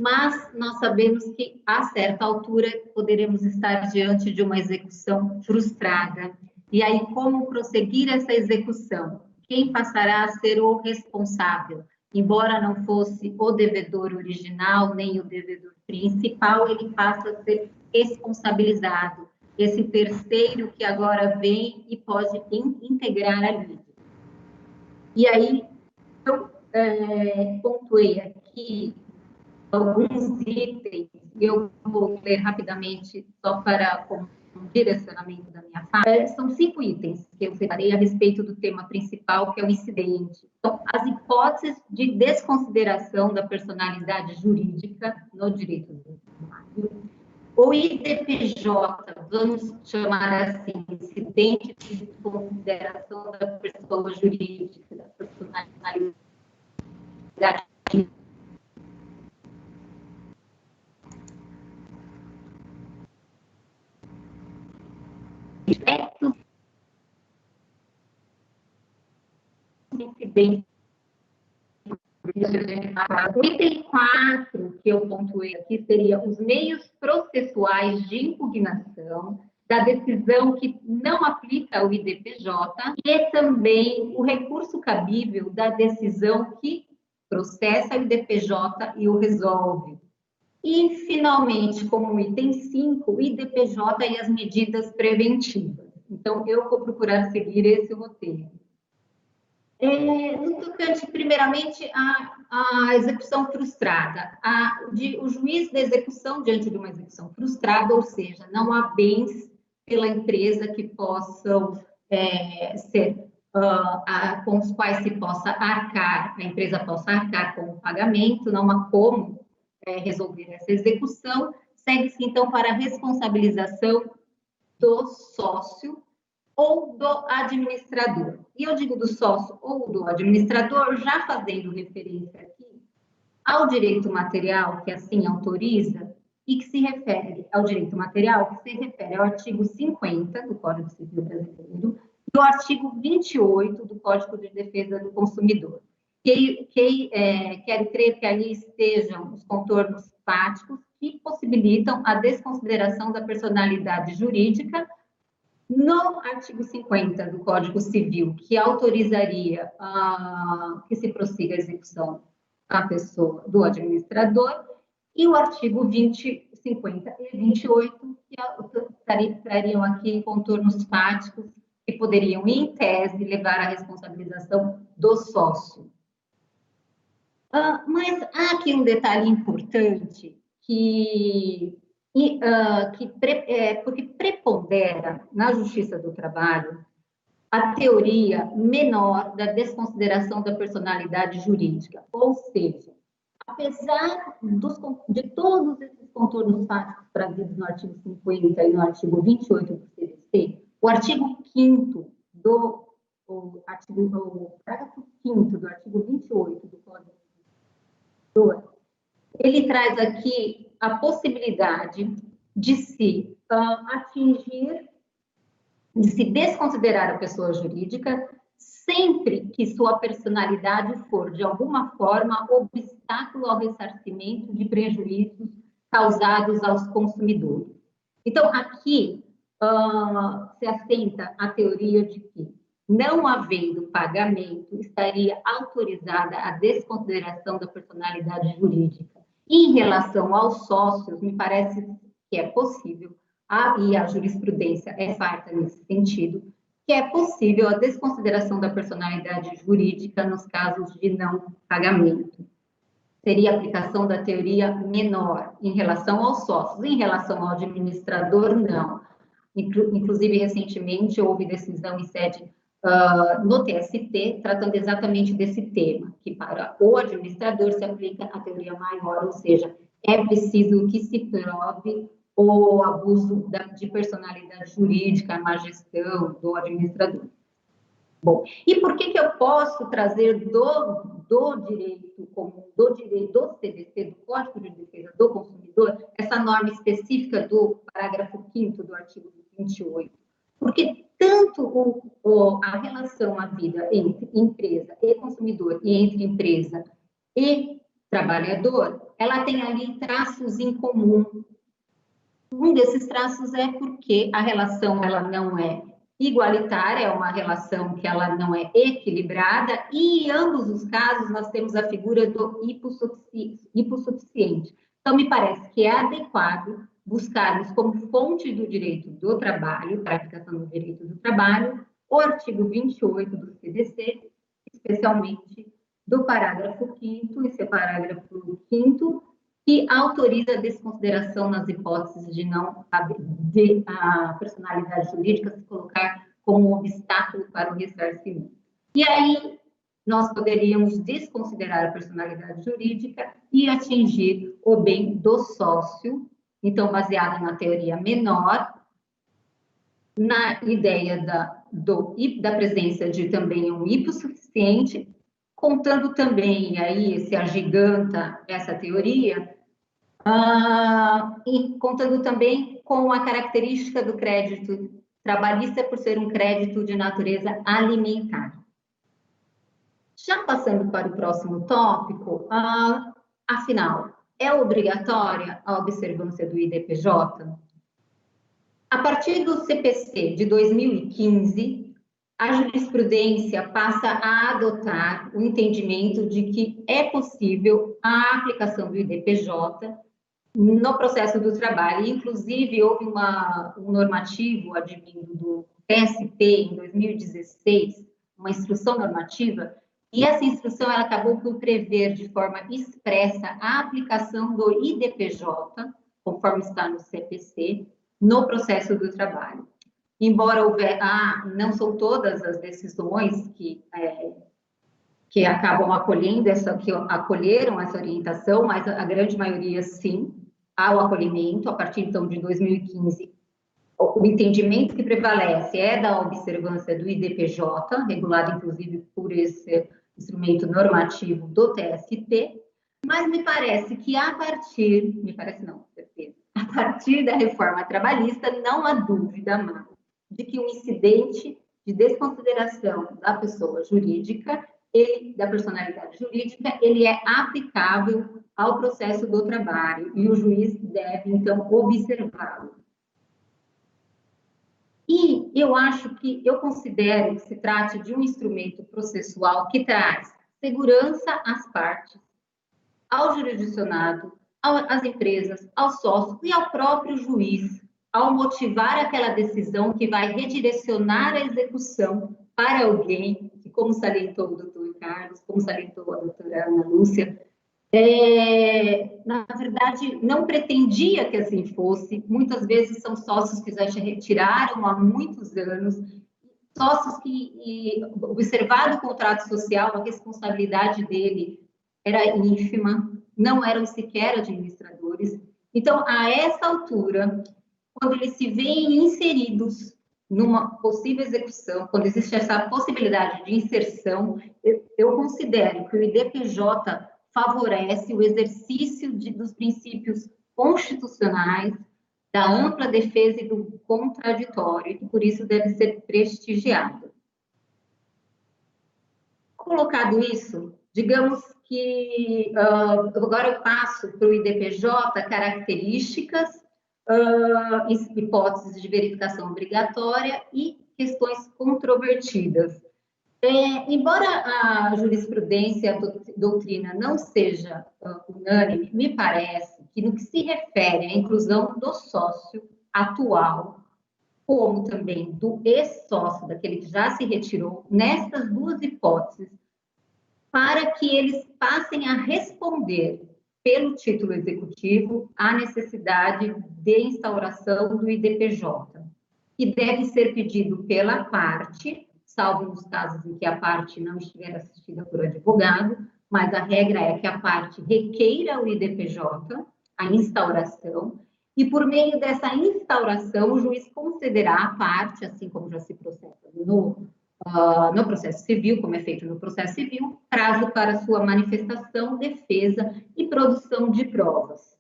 mas nós sabemos que, a certa altura, poderemos estar diante de uma execução frustrada. E aí, como prosseguir essa execução? Quem passará a ser o responsável? Embora não fosse o devedor original, nem o devedor principal, ele passa a ser responsabilizado. Esse terceiro que agora vem e pode integrar a lide. E aí, eu pontuei aqui alguns itens, e eu vou ler rapidamente, só para um direcionamento da minha fala. São 5 itens que eu separei a respeito do tema principal, que é o incidente. Então, as hipóteses de desconsideração da personalidade jurídica no direito do trabalho. O IDPJ, vamos chamar assim, incidente de desconsideração da pessoa jurídica, da personalidade incidente. O item 4 que eu pontuei aqui seria os meios processuais de impugnação da decisão que não aplica o IDPJ e também o recurso cabível da decisão que processa o IDPJ e o resolve. E, finalmente, como item 5, o IDPJ e as medidas preventivas. Então, eu vou procurar seguir esse roteiro. No tocante, primeiramente, à execução frustrada. O juiz da execução, diante de uma execução frustrada, ou seja, não há bens pela empresa que possam ser, com os quais se possa arcar, a empresa possa arcar com o pagamento, não há como resolver essa execução, segue-se, então, para a responsabilização do sócio ou do administrador. E eu digo do sócio ou do administrador, já fazendo referência aqui ao direito material, que assim autoriza, e que se refere ao direito material, que se refere ao artigo 50 do Código Civil Brasileiro e o artigo 28 do Código de Defesa do Consumidor. Quero crer que ali estejam os contornos fáticos que possibilitam a desconsideração da personalidade jurídica no artigo 50 do Código Civil, que autorizaria que se prossiga a execução da pessoa do administrador, e o artigo 20, 50 e 28, que trariam aqui contornos fáticos que poderiam, em tese, levar à responsabilização do sócio. Mas há aqui um detalhe importante porque prepondera na Justiça do Trabalho a teoria menor da desconsideração da personalidade jurídica, ou seja, apesar de todos esses contornos fáticos trazidos no artigo 50 e no artigo 28 do CDC, o artigo 5º o parágrafo 5º do artigo 28 do Código do Consumidor, ele traz aqui a possibilidade de se atingir, de se desconsiderar a pessoa jurídica sempre que sua personalidade for, de alguma forma, obstáculo ao ressarcimento de prejuízos causados aos consumidores. Então, aqui se assenta a teoria de que, não havendo pagamento, estaria autorizada a desconsideração da personalidade jurídica. Em relação aos sócios, me parece que é possível, e a jurisprudência é farta nesse sentido, que é possível a desconsideração da personalidade jurídica nos casos de não pagamento. Seria a aplicação da teoria menor em relação aos sócios. Em relação ao administrador, não. Inclusive, recentemente, houve decisão em sede no TST, tratando exatamente desse tema, que para o administrador se aplica a teoria maior, ou seja, é preciso que se prove o abuso de personalidade jurídica, a má gestão do administrador. Bom, e por que eu posso trazer do direito comum, do CDC, do Código de Defesa do Consumidor, essa norma específica do parágrafo 5º do artigo 28? Porque tanto a relação, a vida entre empresa e consumidor e entre empresa e trabalhador, ela tem ali traços em comum. Um desses traços é porque a relação ela não é igualitária, é uma relação que ela não é equilibrada, e em ambos os casos nós temos a figura do hipossuficiente. Então, me parece que é adequado buscarmos como fonte do direito do trabalho, para a aplicação do direito do trabalho, o artigo 28 do CDC, especialmente do parágrafo 5º, esse parágrafo 5º, que autoriza a desconsideração nas hipóteses de a personalidade jurídica se colocar como um obstáculo para o ressarcimento. E aí, nós poderíamos desconsiderar a personalidade jurídica e atingir o bem do sócio, então, baseado na teoria menor, na ideia da presença de também um hipossuficiente, contando também, e aí se agiganta essa teoria, e contando também com a característica do crédito trabalhista por ser um crédito de natureza alimentar. Já passando para o próximo tópico, afinal, é obrigatória a observância do IDPJ? A partir do CPC de 2015, a jurisprudência passa a adotar o entendimento de que é possível a aplicação do IDPJ no processo do trabalho. Inclusive, houve um normativo advindo do TST em 2016, uma instrução normativa, e essa instrução ela acabou por prever de forma expressa a aplicação do IDPJ, conforme está no CPC, no processo do trabalho. Embora não são todas as decisões que acabam acolheram essa orientação, mas a grande maioria sim, há o acolhimento. A partir então de 2015, o entendimento que prevalece é da observância do IDPJ, regulado inclusive por esse instrumento normativo do TST, mas me parece que a partir da reforma trabalhista, não há dúvida mais de que o incidente de desconsideração da pessoa jurídica, da personalidade jurídica, ele é aplicável ao processo do trabalho e o juiz deve, então, observá-lo. E eu considero que se trate de um instrumento processual que traz segurança às partes, ao jurisdicionado, às empresas, aos sócios e ao próprio juiz, ao motivar aquela decisão que vai redirecionar a execução para alguém que como salientou o doutor Carlos, como salientou a doutora Ana Lúcia, na verdade, não pretendia que assim fosse. Muitas vezes são sócios que já se retiraram há muitos anos, sócios que, observado o contrato social, a responsabilidade dele era ínfima, não eram sequer administradores. Então, a essa altura, quando eles se veem inseridos numa possível execução, quando existe essa possibilidade de inserção, eu considero que o IDPJ favorece o exercício dos princípios constitucionais, da ampla defesa e do contraditório, e que por isso deve ser prestigiado. Colocado isso, digamos que agora eu passo para o IDPJ características, hipóteses de verificação obrigatória e questões controvertidas. Embora a jurisprudência, a doutrina não seja unânime, me parece que no que se refere à inclusão do sócio atual, como também do ex-sócio, daquele que já se retirou, nestas duas hipóteses, para que eles passem a responder pelo título executivo à necessidade de instauração do IDPJ, que deve ser pedido pela parte, salvo nos casos em que a parte não estiver assistida por advogado, mas a regra é que a parte requeira o IDPJ, a instauração, e por meio dessa instauração, o juiz concederá à parte, assim como já se processa no processo civil, como é feito no processo civil, prazo para sua manifestação, defesa e produção de provas.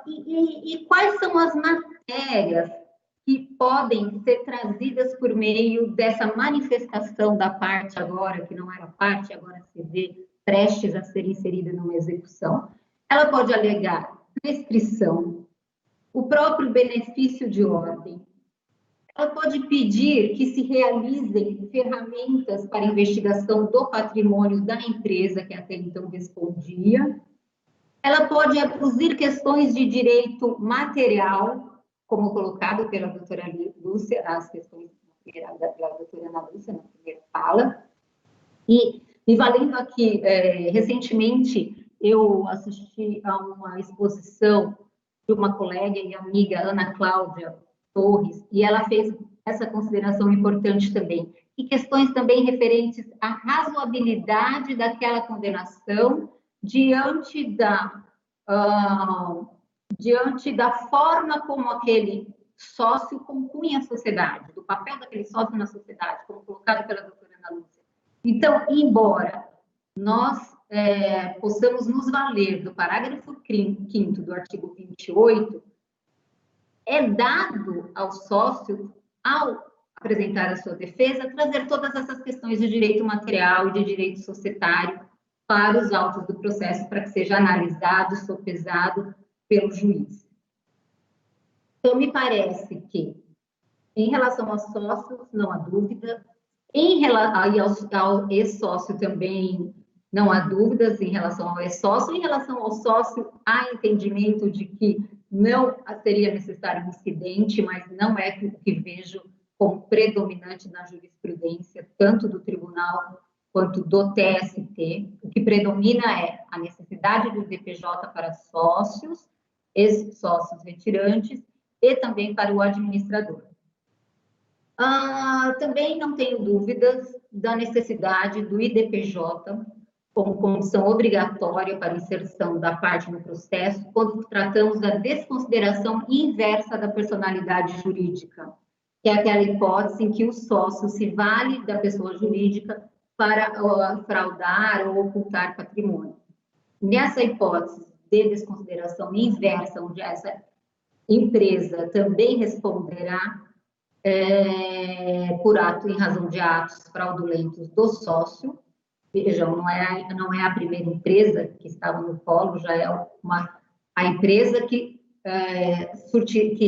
E quais são as matérias que podem ser trazidas por meio dessa manifestação da parte agora, que não era parte, agora se vê prestes a ser inserida numa execução? Ela pode alegar prescrição, o próprio benefício de ordem. Ela pode pedir que se realizem ferramentas para investigação do patrimônio da empresa que até então respondia. Ela pode aduzir questões de direito material, como colocado pela doutora Lúcia, as questões pela doutora Ana Lúcia na primeira fala. E valendo aqui, recentemente, eu assisti a uma exposição de uma colega e amiga, Ana Cláudia Torres, e ela fez essa consideração importante também, e questões também referentes à razoabilidade daquela condenação diante da forma como aquele sócio compunha a sociedade, do papel daquele sócio na sociedade, como colocado pela doutora Ana Lúcia. Então, embora nós possamos nos valer do parágrafo 5º do artigo 28, é dado ao sócio, ao apresentar a sua defesa, trazer todas essas questões de direito material e de direito societário para os autos do processo, para que seja analisado, sopesado pelo juiz. Então, me parece que, em relação aos sócios, não há dúvida, ao ex-sócio também não há dúvidas em relação ao ex-sócio, em relação ao sócio, há entendimento de que não seria necessário um incidente, mas não é o que vejo como predominante na jurisprudência, tanto do tribunal quanto do TST. O que predomina é a necessidade do IDPJ para sócios, ex-sócios retirantes, e também para o administrador. Também não tenho dúvidas da necessidade do IDPJ como condição obrigatória para inserção da parte no processo, quando tratamos da desconsideração inversa da personalidade jurídica, que é aquela hipótese em que o sócio se vale da pessoa jurídica para fraudar ou ocultar patrimônio. Nessa hipótese de desconsideração inversa, onde essa empresa também responderá por ato em razão de atos fraudulentos do sócio. Vejam, não é a primeira empresa que estava no polo, já é a empresa que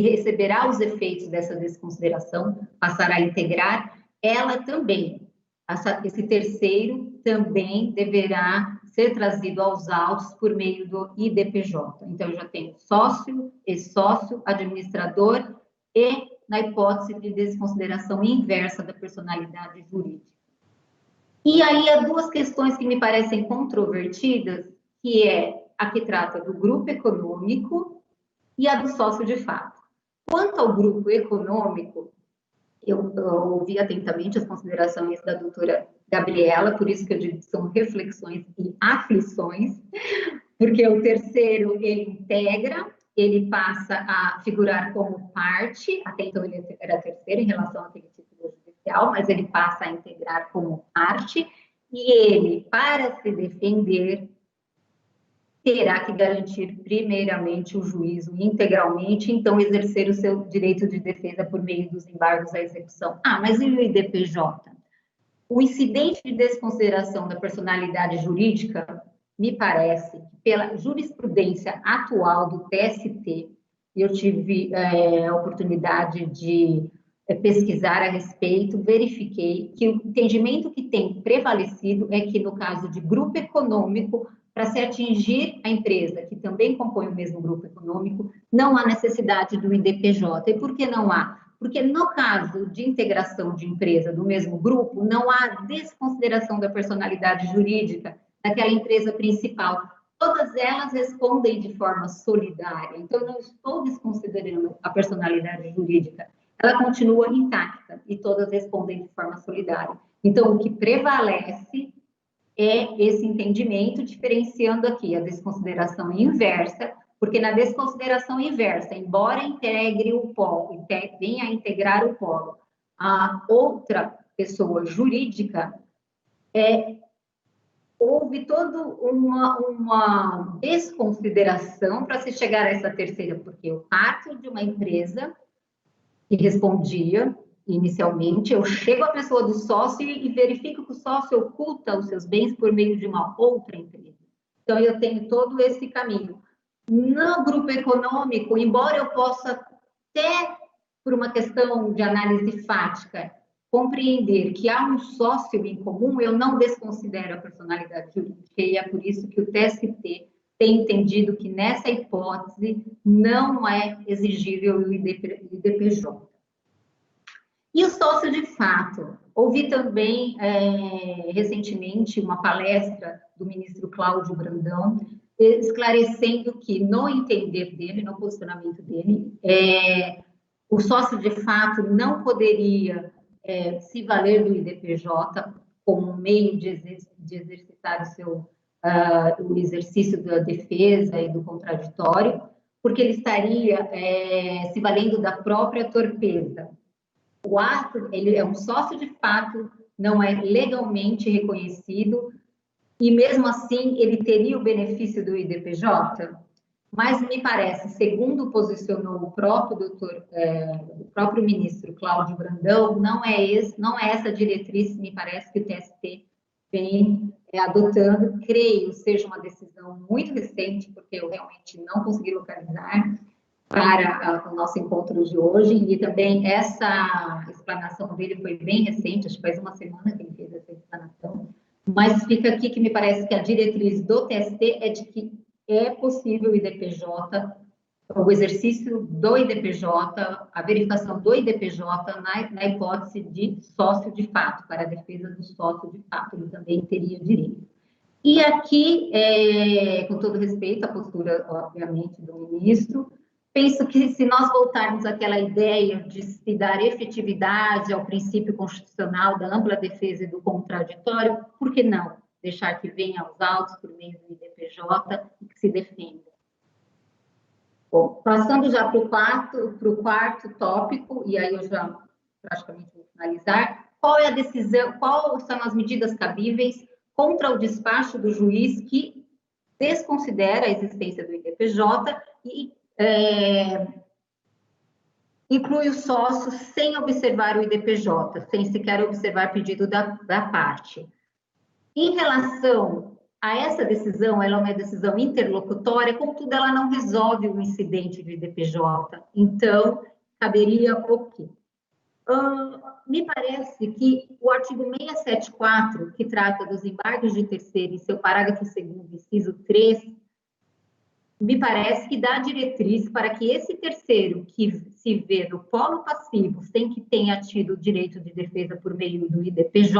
receberá os efeitos dessa desconsideração, passará a integrar, ela também, esse terceiro também deverá ser trazido aos autos por meio do IDPJ. Então, eu já tenho sócio, ex-sócio, administrador e na hipótese de desconsideração inversa da personalidade jurídica. E aí há duas questões que me parecem controvertidas, que é a que trata do grupo econômico e a do sócio de fato. Quanto ao grupo econômico, eu ouvi atentamente as considerações da doutora Gabriela, por isso que eu digo que são reflexões e aflições, porque o terceiro, ele integra, ele passa a figurar como parte, até então ele era terceiro em relação àquele título judicial, mas ele passa a integrar como parte, e ele, para se defender, terá que garantir primeiramente o juízo integralmente, então exercer o seu direito de defesa por meio dos embargos à execução. Ah, mas e o IDPJ? O incidente de desconsideração da personalidade jurídica, me parece, pela jurisprudência atual do TST, eu tive a oportunidade de pesquisar a respeito, verifiquei que o entendimento que tem prevalecido é que, no caso de grupo econômico, para se atingir a empresa, que também compõe o mesmo grupo econômico, não há necessidade do IDPJ. E por que não há? Porque no caso de integração de empresa do mesmo grupo, não há desconsideração da personalidade jurídica daquela empresa principal. Todas elas respondem de forma solidária. Então, eu não estou desconsiderando a personalidade jurídica. Ela continua intacta e todas respondem de forma solidária. Então, o que prevalece é esse entendimento, diferenciando aqui a desconsideração inversa, porque na desconsideração inversa, embora integre o polo, venha a integrar o polo, a outra pessoa jurídica, houve toda uma desconsideração para se chegar a essa terceira, porque eu parto de uma empresa que respondia inicialmente, eu chego à pessoa do sócio e verifico que o sócio oculta os seus bens por meio de uma outra empresa. Então, eu tenho todo esse caminho. No grupo econômico, embora eu possa até, por uma questão de análise fática, compreender que há um sócio em comum, eu não desconsidero a personalidade jurídica, e é por isso que o TST tem entendido que, nessa hipótese, não é exigível o IDPJ. E o sócio de fato? Ouvi também, recentemente, uma palestra do ministro Cláudio Brandão, esclarecendo que, no entender dele, no posicionamento dele, o sócio de fato não poderia se valer do IDPJ como meio de exercitar o exercício da defesa e do contraditório, porque ele estaria se valendo da própria torpeza. O ato, ele é um sócio de fato, não é legalmente reconhecido, e mesmo assim ele teria o benefício do IDPJ, mas me parece, segundo posicionou o próprio ministro Cláudio Brandão, não é essa diretriz, me parece, que o TST vem adotando. Creio seja uma decisão muito recente, porque eu realmente não consegui localizar para o nosso encontro de hoje, e também essa explanação dele foi bem recente, acho que faz uma semana que ele fez essa explanação, mas fica aqui que me parece que a diretriz do TST é de que é possível o IDPJ, o exercício do IDPJ, a verificação do IDPJ na hipótese de sócio de fato, para a defesa do sócio de fato, ele também teria direito. E aqui, com todo respeito à postura, obviamente, do ministro, penso que se nós voltarmos àquela ideia de se dar efetividade ao princípio constitucional da ampla defesa e do contraditório, por que não deixar que venha aos autos por meio do IDPJ e que se defenda? Bom, passando já para o quarto tópico, e aí eu já praticamente vou finalizar, qual é a decisão, quais são as medidas cabíveis contra o despacho do juiz que desconsidera a existência do IDPJ e inclui o sócio sem observar o IDPJ, sem sequer observar pedido da parte. Em relação a essa decisão, ela é uma decisão interlocutória, contudo, ela não resolve o incidente do IDPJ. Então, caberia o quê? Me parece que o artigo 674, que trata dos embargos de terceiro, em seu parágrafo 2º, inciso 3, me parece que dá diretriz para que esse terceiro que se vê no polo passivo, sem que tenha tido o direito de defesa por meio do IDPJ,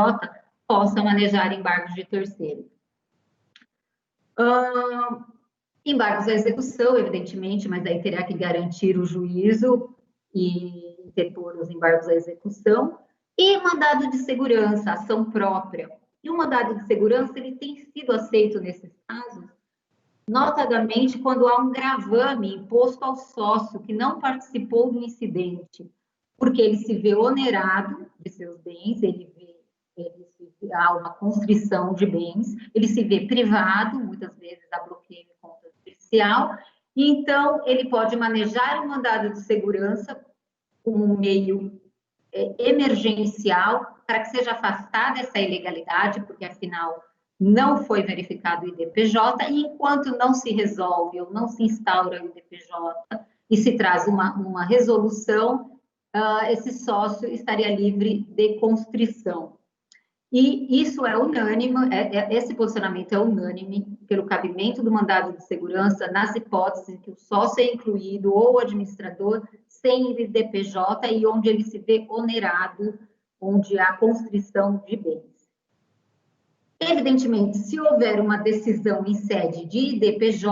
possa manejar embargos de terceiro. Embargos à execução, evidentemente, mas aí terá que garantir o juízo e interpor os embargos à execução. E mandado de segurança, ação própria. E o mandado de segurança, ele tem sido aceito nesses casos, notadamente quando há um gravame imposto ao sócio que não participou do incidente, porque ele se vê onerado de seus bens, há uma constrição de bens, ele se vê privado, muitas vezes há bloqueio de conta judicial, e então ele pode manejar o mandado de segurança como um meio emergencial para que seja afastada essa ilegalidade, porque afinal não foi verificado o IDPJ, e enquanto não se resolve ou não se instaura o IDPJ e se traz uma resolução, esse sócio estaria livre de constrição. E isso é unânime, esse posicionamento é unânime pelo cabimento do mandado de segurança nas hipóteses em que o sócio é incluído ou o administrador sem IDPJ e onde ele se vê onerado, onde há constrição de bens. Evidentemente, se houver uma decisão em sede de IDPJ,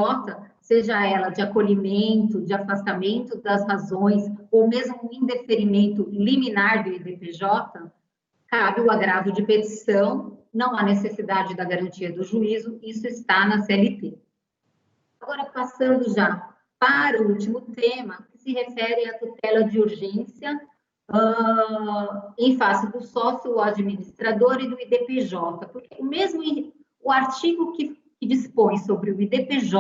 seja ela de acolhimento, de afastamento das razões, ou mesmo um indeferimento liminar do IDPJ, cabe o agravo de petição, não há necessidade da garantia do juízo, isso está na CLT. Agora, passando já para o último tema, que se refere à tutela de urgência em face do sócio, o administrador e do IDPJ, porque o artigo que dispõe sobre o IDPJ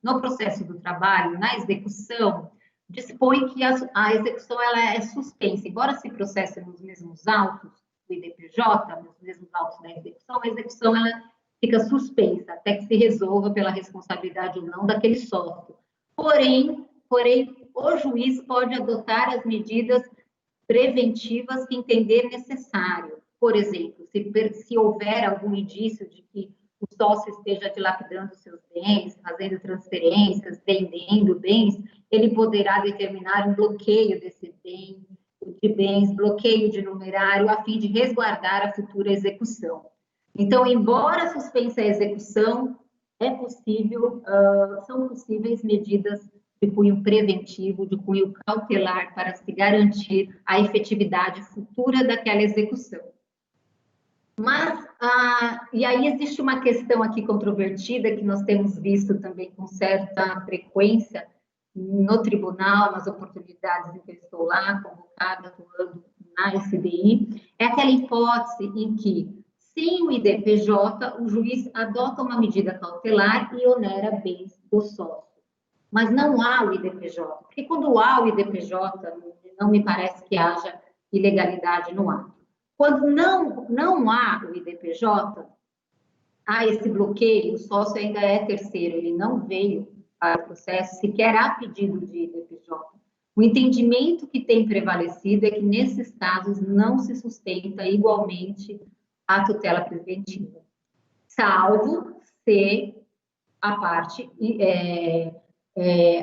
no processo do trabalho, na execução, dispõe que a execução ela é suspensa, embora se processe nos mesmos autos do IDPJ, nos mesmos autos da execução, a execução ela fica suspensa até que se resolva pela responsabilidade ou não daquele sócio. Porém, o juiz pode adotar as medidas preventivas que entender necessário. Por exemplo, se houver algum indício de que o sócio esteja dilapidando seus bens, fazendo transferências, vendendo bens, ele poderá determinar um bloqueio desse bem, de bens, bloqueio de numerário, a fim de resguardar a futura execução. Então, embora suspensa a execução, são possíveis medidas de cunho preventivo, de cunho cautelar, para se garantir a efetividade futura daquela execução. Mas, e aí existe uma questão aqui controvertida, que nós temos visto também com certa frequência no tribunal, nas oportunidades em que eu estou lá, convocada, atuando na SDI, é aquela hipótese em que, sem o IDPJ, o juiz adota uma medida cautelar e onera bens do sócio. Mas não há o IDPJ, porque quando há o IDPJ, não me parece que haja ilegalidade no ato. Quando não há o IDPJ, há esse bloqueio, o sócio ainda é terceiro, ele não veio para o processo, sequer há pedido de IDPJ. O entendimento que tem prevalecido é que, nesses casos, não se sustenta igualmente a tutela preventiva, salvo se a parte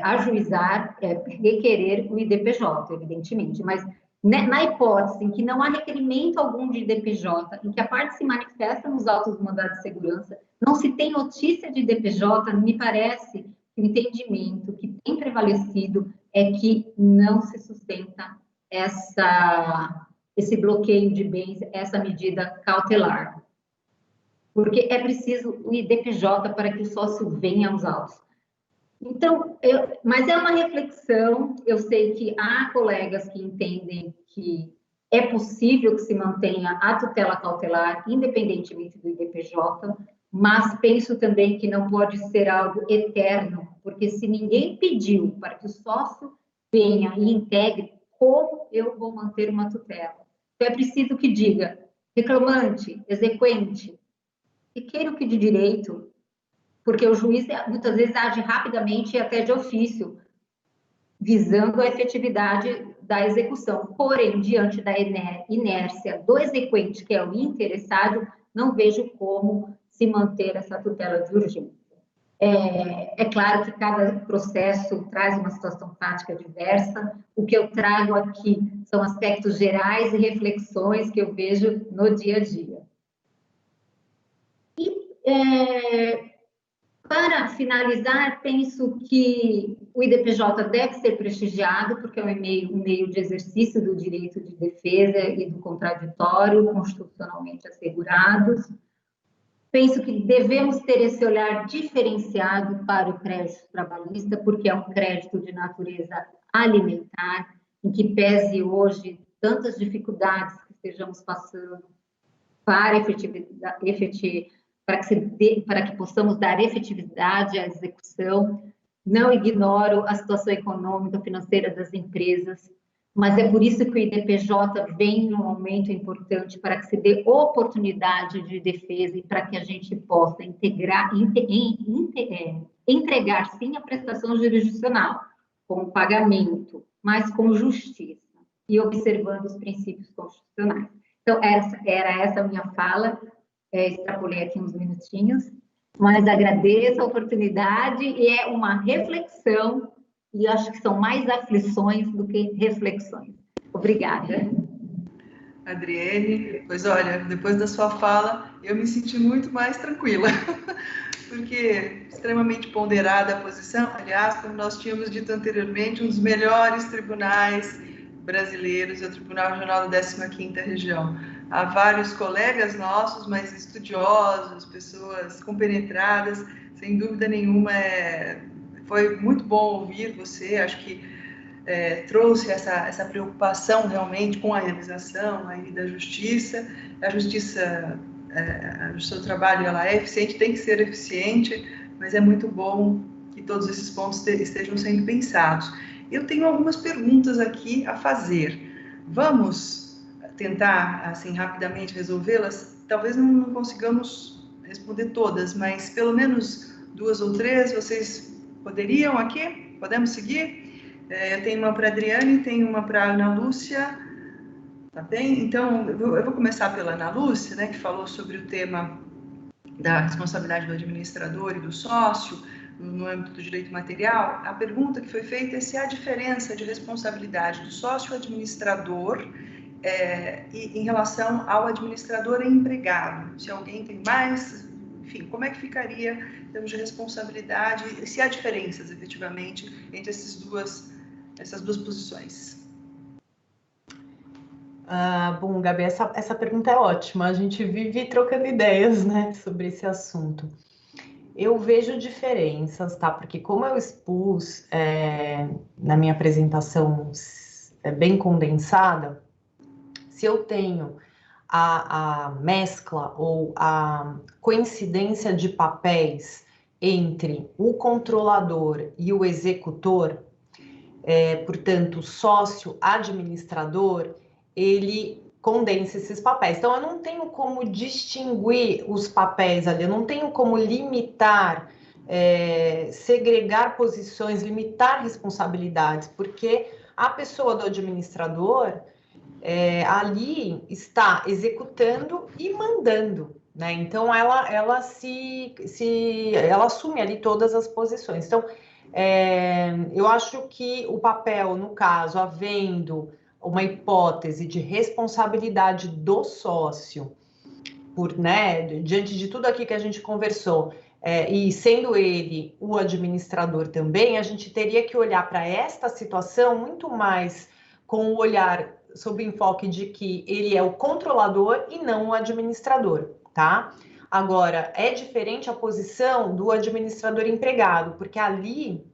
ajuizar, requerer o IDPJ, evidentemente, mas na hipótese em que não há requerimento algum de IDPJ, em que a parte se manifesta nos autos do mandado de segurança, não se tem notícia de IDPJ, me parece que o entendimento que tem prevalecido é que não se sustenta esse bloqueio de bens, essa medida cautelar. Porque é preciso o IDPJ para que o sócio venha aos autos. Então, mas é uma reflexão, eu sei que há colegas que entendem que é possível que se mantenha a tutela cautelar, independentemente do IDPJ, mas penso também que não pode ser algo eterno, porque se ninguém pediu para que o sócio venha e integre, como eu vou manter uma tutela? Então, é preciso que diga, reclamante, exequente, requeiro que de direito, porque o juiz muitas vezes age rapidamente e até de ofício, visando a efetividade da execução. Porém, diante da inércia do exequente, que é o interessado, não vejo como se manter essa tutela de urgência. É claro que cada processo traz uma situação prática diversa. O que eu trago aqui são aspectos gerais e reflexões que eu vejo no dia a dia. E, para finalizar, penso que o IDPJ deve ser prestigiado, porque é um meio de exercício do direito de defesa e do contraditório, constitucionalmente assegurados. Penso que devemos ter esse olhar diferenciado para o crédito trabalhista, porque é um crédito de natureza alimentar, em que pese hoje tantas dificuldades que estejamos passando para que possamos dar efetividade à execução. Não ignoro a situação econômica, financeira das empresas, mas é por isso que o IDPJ vem num momento importante para que se dê oportunidade de defesa e para que a gente possa entregar, sim, a prestação jurisdicional, com pagamento, mas com justiça, e observando os princípios constitucionais. Então, era essa a minha fala, extrapolei aqui uns minutinhos, mas agradeço a oportunidade e é uma reflexão, e acho que são mais aflições do que reflexões. Obrigada. Adriene, pois olha, depois da sua fala, eu me senti muito mais tranquila, porque extremamente ponderada a posição, aliás, como nós tínhamos dito anteriormente, um dos melhores tribunais brasileiros, é o Tribunal Regional da 15ª Região. Há vários colegas nossos, mais estudiosos, pessoas compenetradas, sem dúvida nenhuma, foi muito bom ouvir você, acho que trouxe essa preocupação realmente com a realização aí da justiça. A justiça, o seu trabalho ela é eficiente, tem que ser eficiente, mas é muito bom que todos esses pontos estejam sendo pensados. Eu tenho algumas perguntas aqui a fazer. Vamos tentar, assim, rapidamente resolvê-las? Talvez não consigamos responder todas, mas pelo menos 2 ou 3 vocês poderiam aqui? Podemos seguir? Eu tenho uma para a Adriane, tenho uma para a Ana Lúcia, tá bem? Então, eu vou começar pela Ana Lúcia, né, que falou sobre o tema da responsabilidade do administrador e do sócio no âmbito do direito material. A pergunta que foi feita é se há diferença de responsabilidade do sócio administrador em relação ao administrador empregado. Se alguém tem mais, enfim, como é que ficaria em termos de responsabilidade, se há diferenças, efetivamente, entre essas duas posições? Bom, Gabi, essa pergunta é ótima. A gente vive trocando ideias, né, sobre esse assunto. Eu vejo diferenças, tá? Porque como eu expus na minha apresentação bem condensada, se eu tenho a mescla ou a coincidência de papéis entre o controlador e o executor, portanto, o sócio administrador, ele condensa esses papéis. Então, eu não tenho como distinguir os papéis ali, eu não tenho como limitar, segregar posições, limitar responsabilidades, porque a pessoa do administrador ali está executando e mandando, né? Então, ela assume ali todas as posições. Então, eu acho que o papel, no caso, havendo uma hipótese de responsabilidade do sócio, diante de tudo aqui que a gente conversou, e sendo ele o administrador também, a gente teria que olhar para esta situação muito mais com o olhar sob o enfoque de que ele é o controlador e não o administrador, tá? Agora, é diferente a posição do administrador empregado, porque ali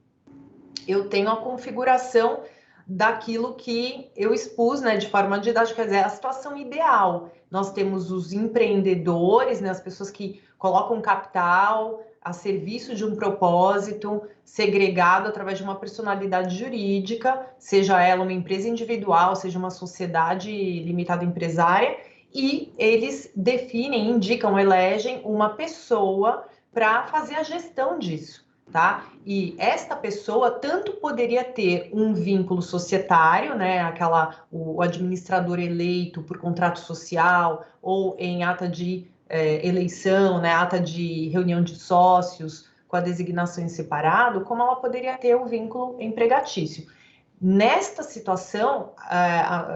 eu tenho a configuração daquilo que eu expus, né, de forma didática, quer dizer, a situação ideal. Nós temos os empreendedores, né, as pessoas que colocam capital a serviço de um propósito segregado através de uma personalidade jurídica, seja ela uma empresa individual, seja uma sociedade limitada empresária, e eles definem, indicam, elegem uma pessoa para fazer a gestão disso, tá? E esta pessoa tanto poderia ter um vínculo societário, né, o administrador eleito por contrato social ou em ata de eleição, né, ata de reunião de sócios, com a designação em separado, como ela poderia ter o vínculo empregatício. Nesta situação,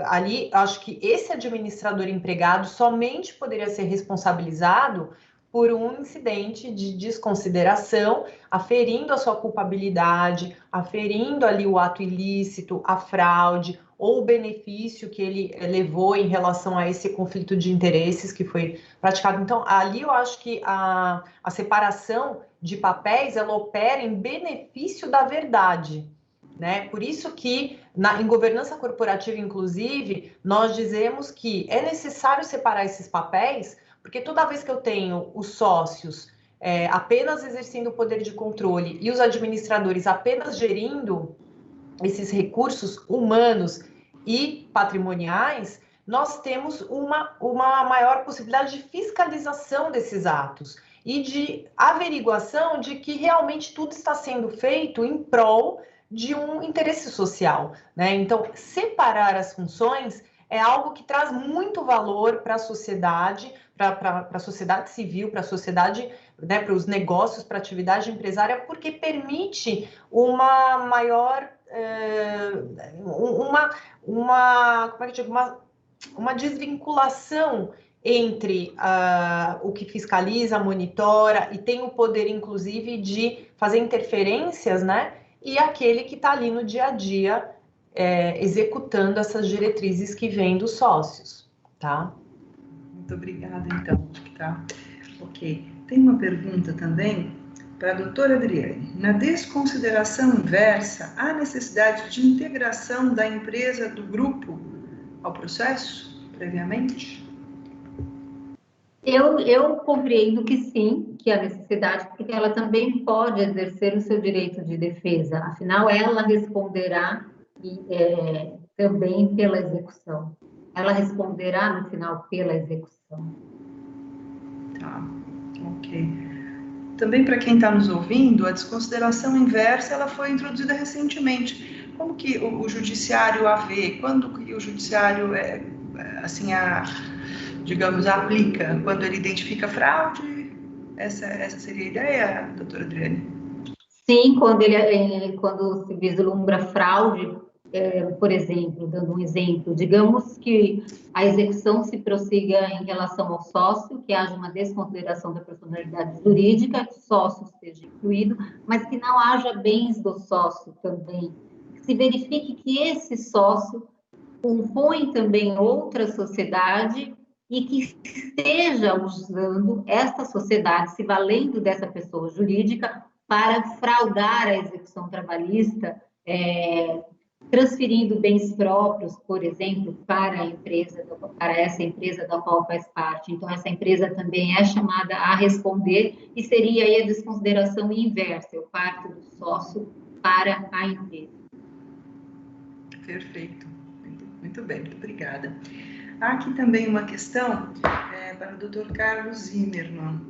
ali, acho que esse administrador empregado somente poderia ser responsabilizado por um incidente de desconsideração, aferindo a sua culpabilidade, aferindo ali o ato ilícito, a fraude ou o benefício que ele levou em relação a esse conflito de interesses que foi praticado. Então, ali eu acho que a separação de papéis, ela opera em benefício da verdade, né? Por isso que, em governança corporativa, inclusive, nós dizemos que é necessário separar esses papéis, porque toda vez que eu tenho os sócios apenas exercendo o poder de controle e os administradores apenas gerindo esses recursos humanos e patrimoniais, nós temos uma maior possibilidade de fiscalização desses atos e de averiguação de que realmente tudo está sendo feito em prol de um interesse social, né? Então, separar as funções é algo que traz muito valor para a sociedade, para a sociedade civil, para a sociedade, né, para os negócios, para a atividade empresária, porque permite uma maior, como é que eu digo, uma desvinculação entre o que fiscaliza, monitora e tem o poder, inclusive, de fazer interferências, né? E aquele que está ali no dia a dia executando essas diretrizes que vêm dos sócios, tá? Muito obrigada, então. Acho que tá ok. Tem uma pergunta também para a doutora Adriane. Na desconsideração inversa, há necessidade de integração da empresa do grupo ao processo, previamente? Eu compreendo que sim, que há necessidade, porque ela também pode exercer o seu direito de defesa. Afinal, ela responderá também pela execução. Ela responderá, no final, pela execução. Tá, ok. Também para quem está nos ouvindo, a desconsideração inversa ela foi introduzida recentemente. Como que o judiciário a vê? Quando que o judiciário digamos, aplica? Quando ele identifica fraude? Essa seria a ideia, doutora Adriane? Sim, quando se vislumbra fraude, por exemplo, dando um exemplo, digamos que a execução se prossiga em relação ao sócio, que haja uma desconsideração da personalidade jurídica, que o sócio esteja incluído, mas que não haja bens do sócio também. Se verifique que esse sócio compõe também outra sociedade e que esteja usando esta sociedade, se valendo dessa pessoa jurídica, para fraudar a execução trabalhista, transferindo bens próprios, por exemplo, para essa empresa da qual faz parte. Então, essa empresa também é chamada a responder e seria aí a desconsideração inversa, eu parto do sócio para a empresa. Perfeito. Muito bem, muito obrigada. Há aqui também uma questão para o Dr. Carlos Zimmermann.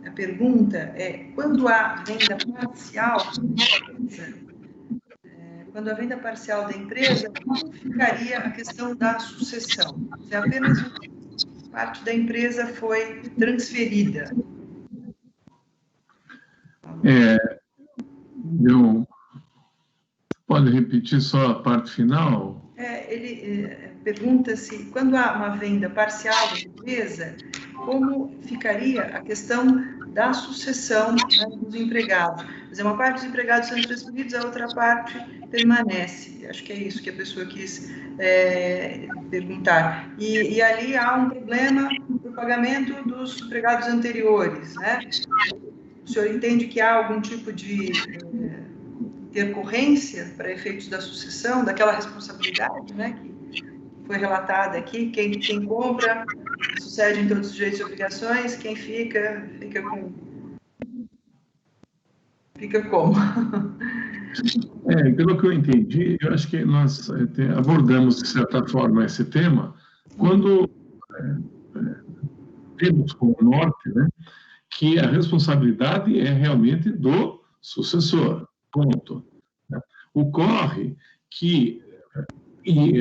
A pergunta é: quando há venda parcial da empresa, como ficaria a questão da sucessão? Se apenas parte da empresa foi transferida? Pode repetir só a parte final? Ele pergunta se, quando há uma venda parcial da empresa, como ficaria a questão da sucessão, né, dos empregados? Quer dizer, uma parte dos empregados são transferidos, a outra parte permanece. Acho que é isso que a pessoa quis perguntar. E ali há um problema no pagamento dos empregados anteriores, né? O senhor entende que há algum tipo de intercorrência para efeitos da sucessão, daquela responsabilidade, né, que foi relatada aqui? Quem compra sucede em todos os direitos e obrigações, quem fica como? Pelo que eu entendi, eu acho que nós abordamos, de certa forma, esse tema quando temos como norte, né, que a responsabilidade é realmente do sucessor, ponto. Ocorre que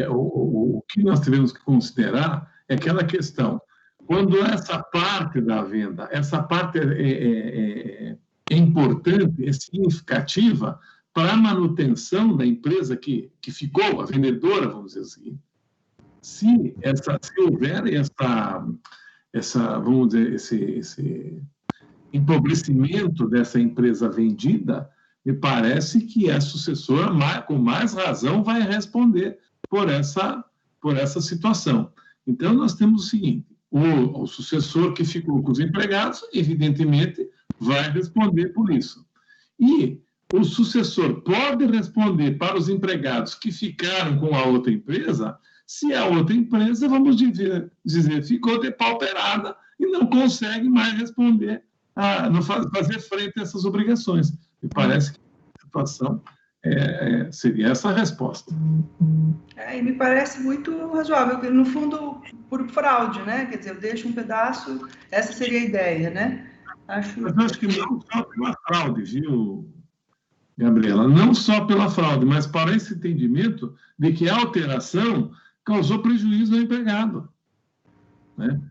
o que nós tivemos que considerar é aquela questão: quando essa parte da venda, essa parte é importante, é significativa para a manutenção da empresa que ficou, a vendedora, vamos dizer assim. Se houver vamos dizer, esse empobrecimento dessa empresa vendida, me parece que a sucessora, com mais razão, vai responder por essa situação. Então, nós temos o seguinte: o sucessor que ficou com os empregados, evidentemente, vai responder por isso. E o sucessor pode responder para os empregados que ficaram com a outra empresa, se a outra empresa, vamos dizer, ficou depauperada e não consegue mais responder, não fazer frente a essas obrigações. Me parece que a situação seria essa a resposta. E me parece muito razoável, porque, no fundo, por fraude, né? Quer dizer, eu deixo um pedaço, essa seria a ideia, né? Mas eu acho que não só pela fraude, viu, Gabriela? Não só pela fraude, mas para esse entendimento de que a alteração causou prejuízo ao empregado, né?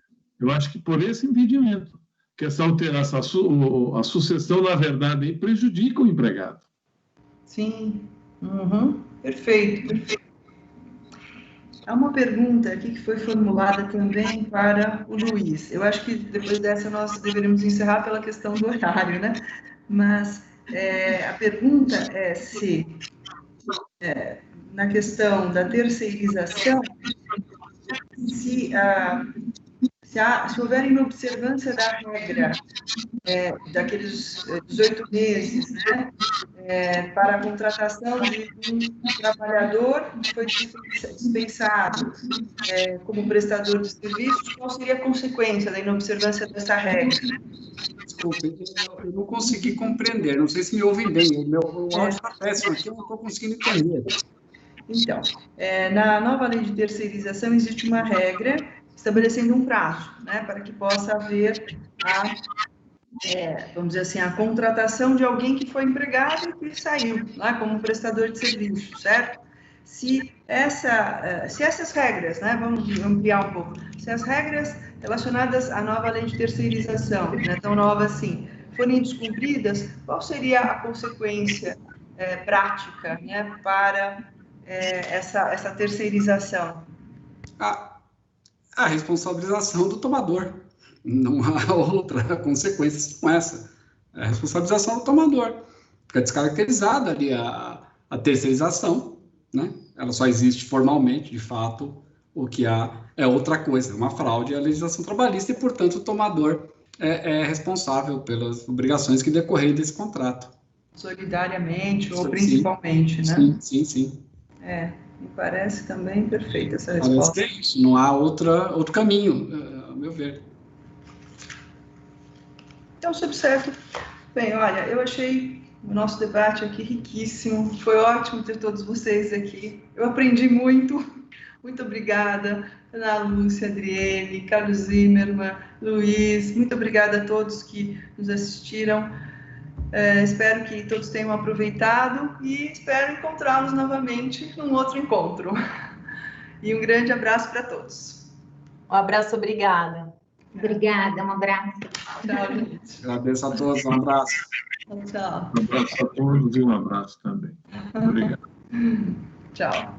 Eu acho que por esse entendimento, que essa alteração, a sucessão, na verdade, prejudica o empregado. Sim, perfeito. Há uma pergunta aqui que foi formulada também para o Luiz. Eu acho que depois dessa nós deveríamos encerrar pela questão do horário, né? Mas a pergunta é se, na questão da terceirização, se houver inobservância da regra daqueles 18 meses, né, para a contratação de um trabalhador que foi dispensado como prestador de serviços, qual seria a consequência da inobservância dessa regra? Desculpe, eu não consegui compreender, não sei se me ouvem bem, o áudio está péssimo aqui, eu não estou conseguindo entender. Então, na nova lei de terceirização existe uma regra estabelecendo um prazo, né, para que possa haver vamos dizer assim, a contratação de alguém que foi empregado e que saiu, né, como prestador de serviço, certo? Se essas regras, né, vamos ampliar um pouco, se as regras relacionadas à nova lei de terceirização, né, tão nova assim, forem descumpridas, qual seria a consequência prática, né, para essa terceirização? A responsabilização do tomador. Não há outra consequência com essa. É a responsabilização do tomador. Fica descaracterizada ali a terceirização, né? Ela só existe formalmente, de fato, o que há é outra coisa, uma fraude à legislação trabalhista e, portanto, o tomador é responsável pelas obrigações que decorrem desse contrato. Solidariamente ou principalmente, né? Sim. Me parece também perfeita essa resposta. Parece que é isso, não há outro caminho, a meu ver. Então, certo. Bem, olha, eu achei o nosso debate aqui riquíssimo, foi ótimo ter todos vocês aqui, eu aprendi muito, muito obrigada, Ana Lúcia, Adriele, Carlos Zimmermann, Luiz, muito obrigada a todos que nos assistiram, espero que todos tenham aproveitado e espero encontrá-los novamente num outro encontro. E um grande abraço para todos. Um abraço, obrigada. Obrigada, um abraço. Tchau, gente. Agradeço a todos, um abraço. Tchau. Um abraço a todos e um abraço também. Obrigado. Tchau.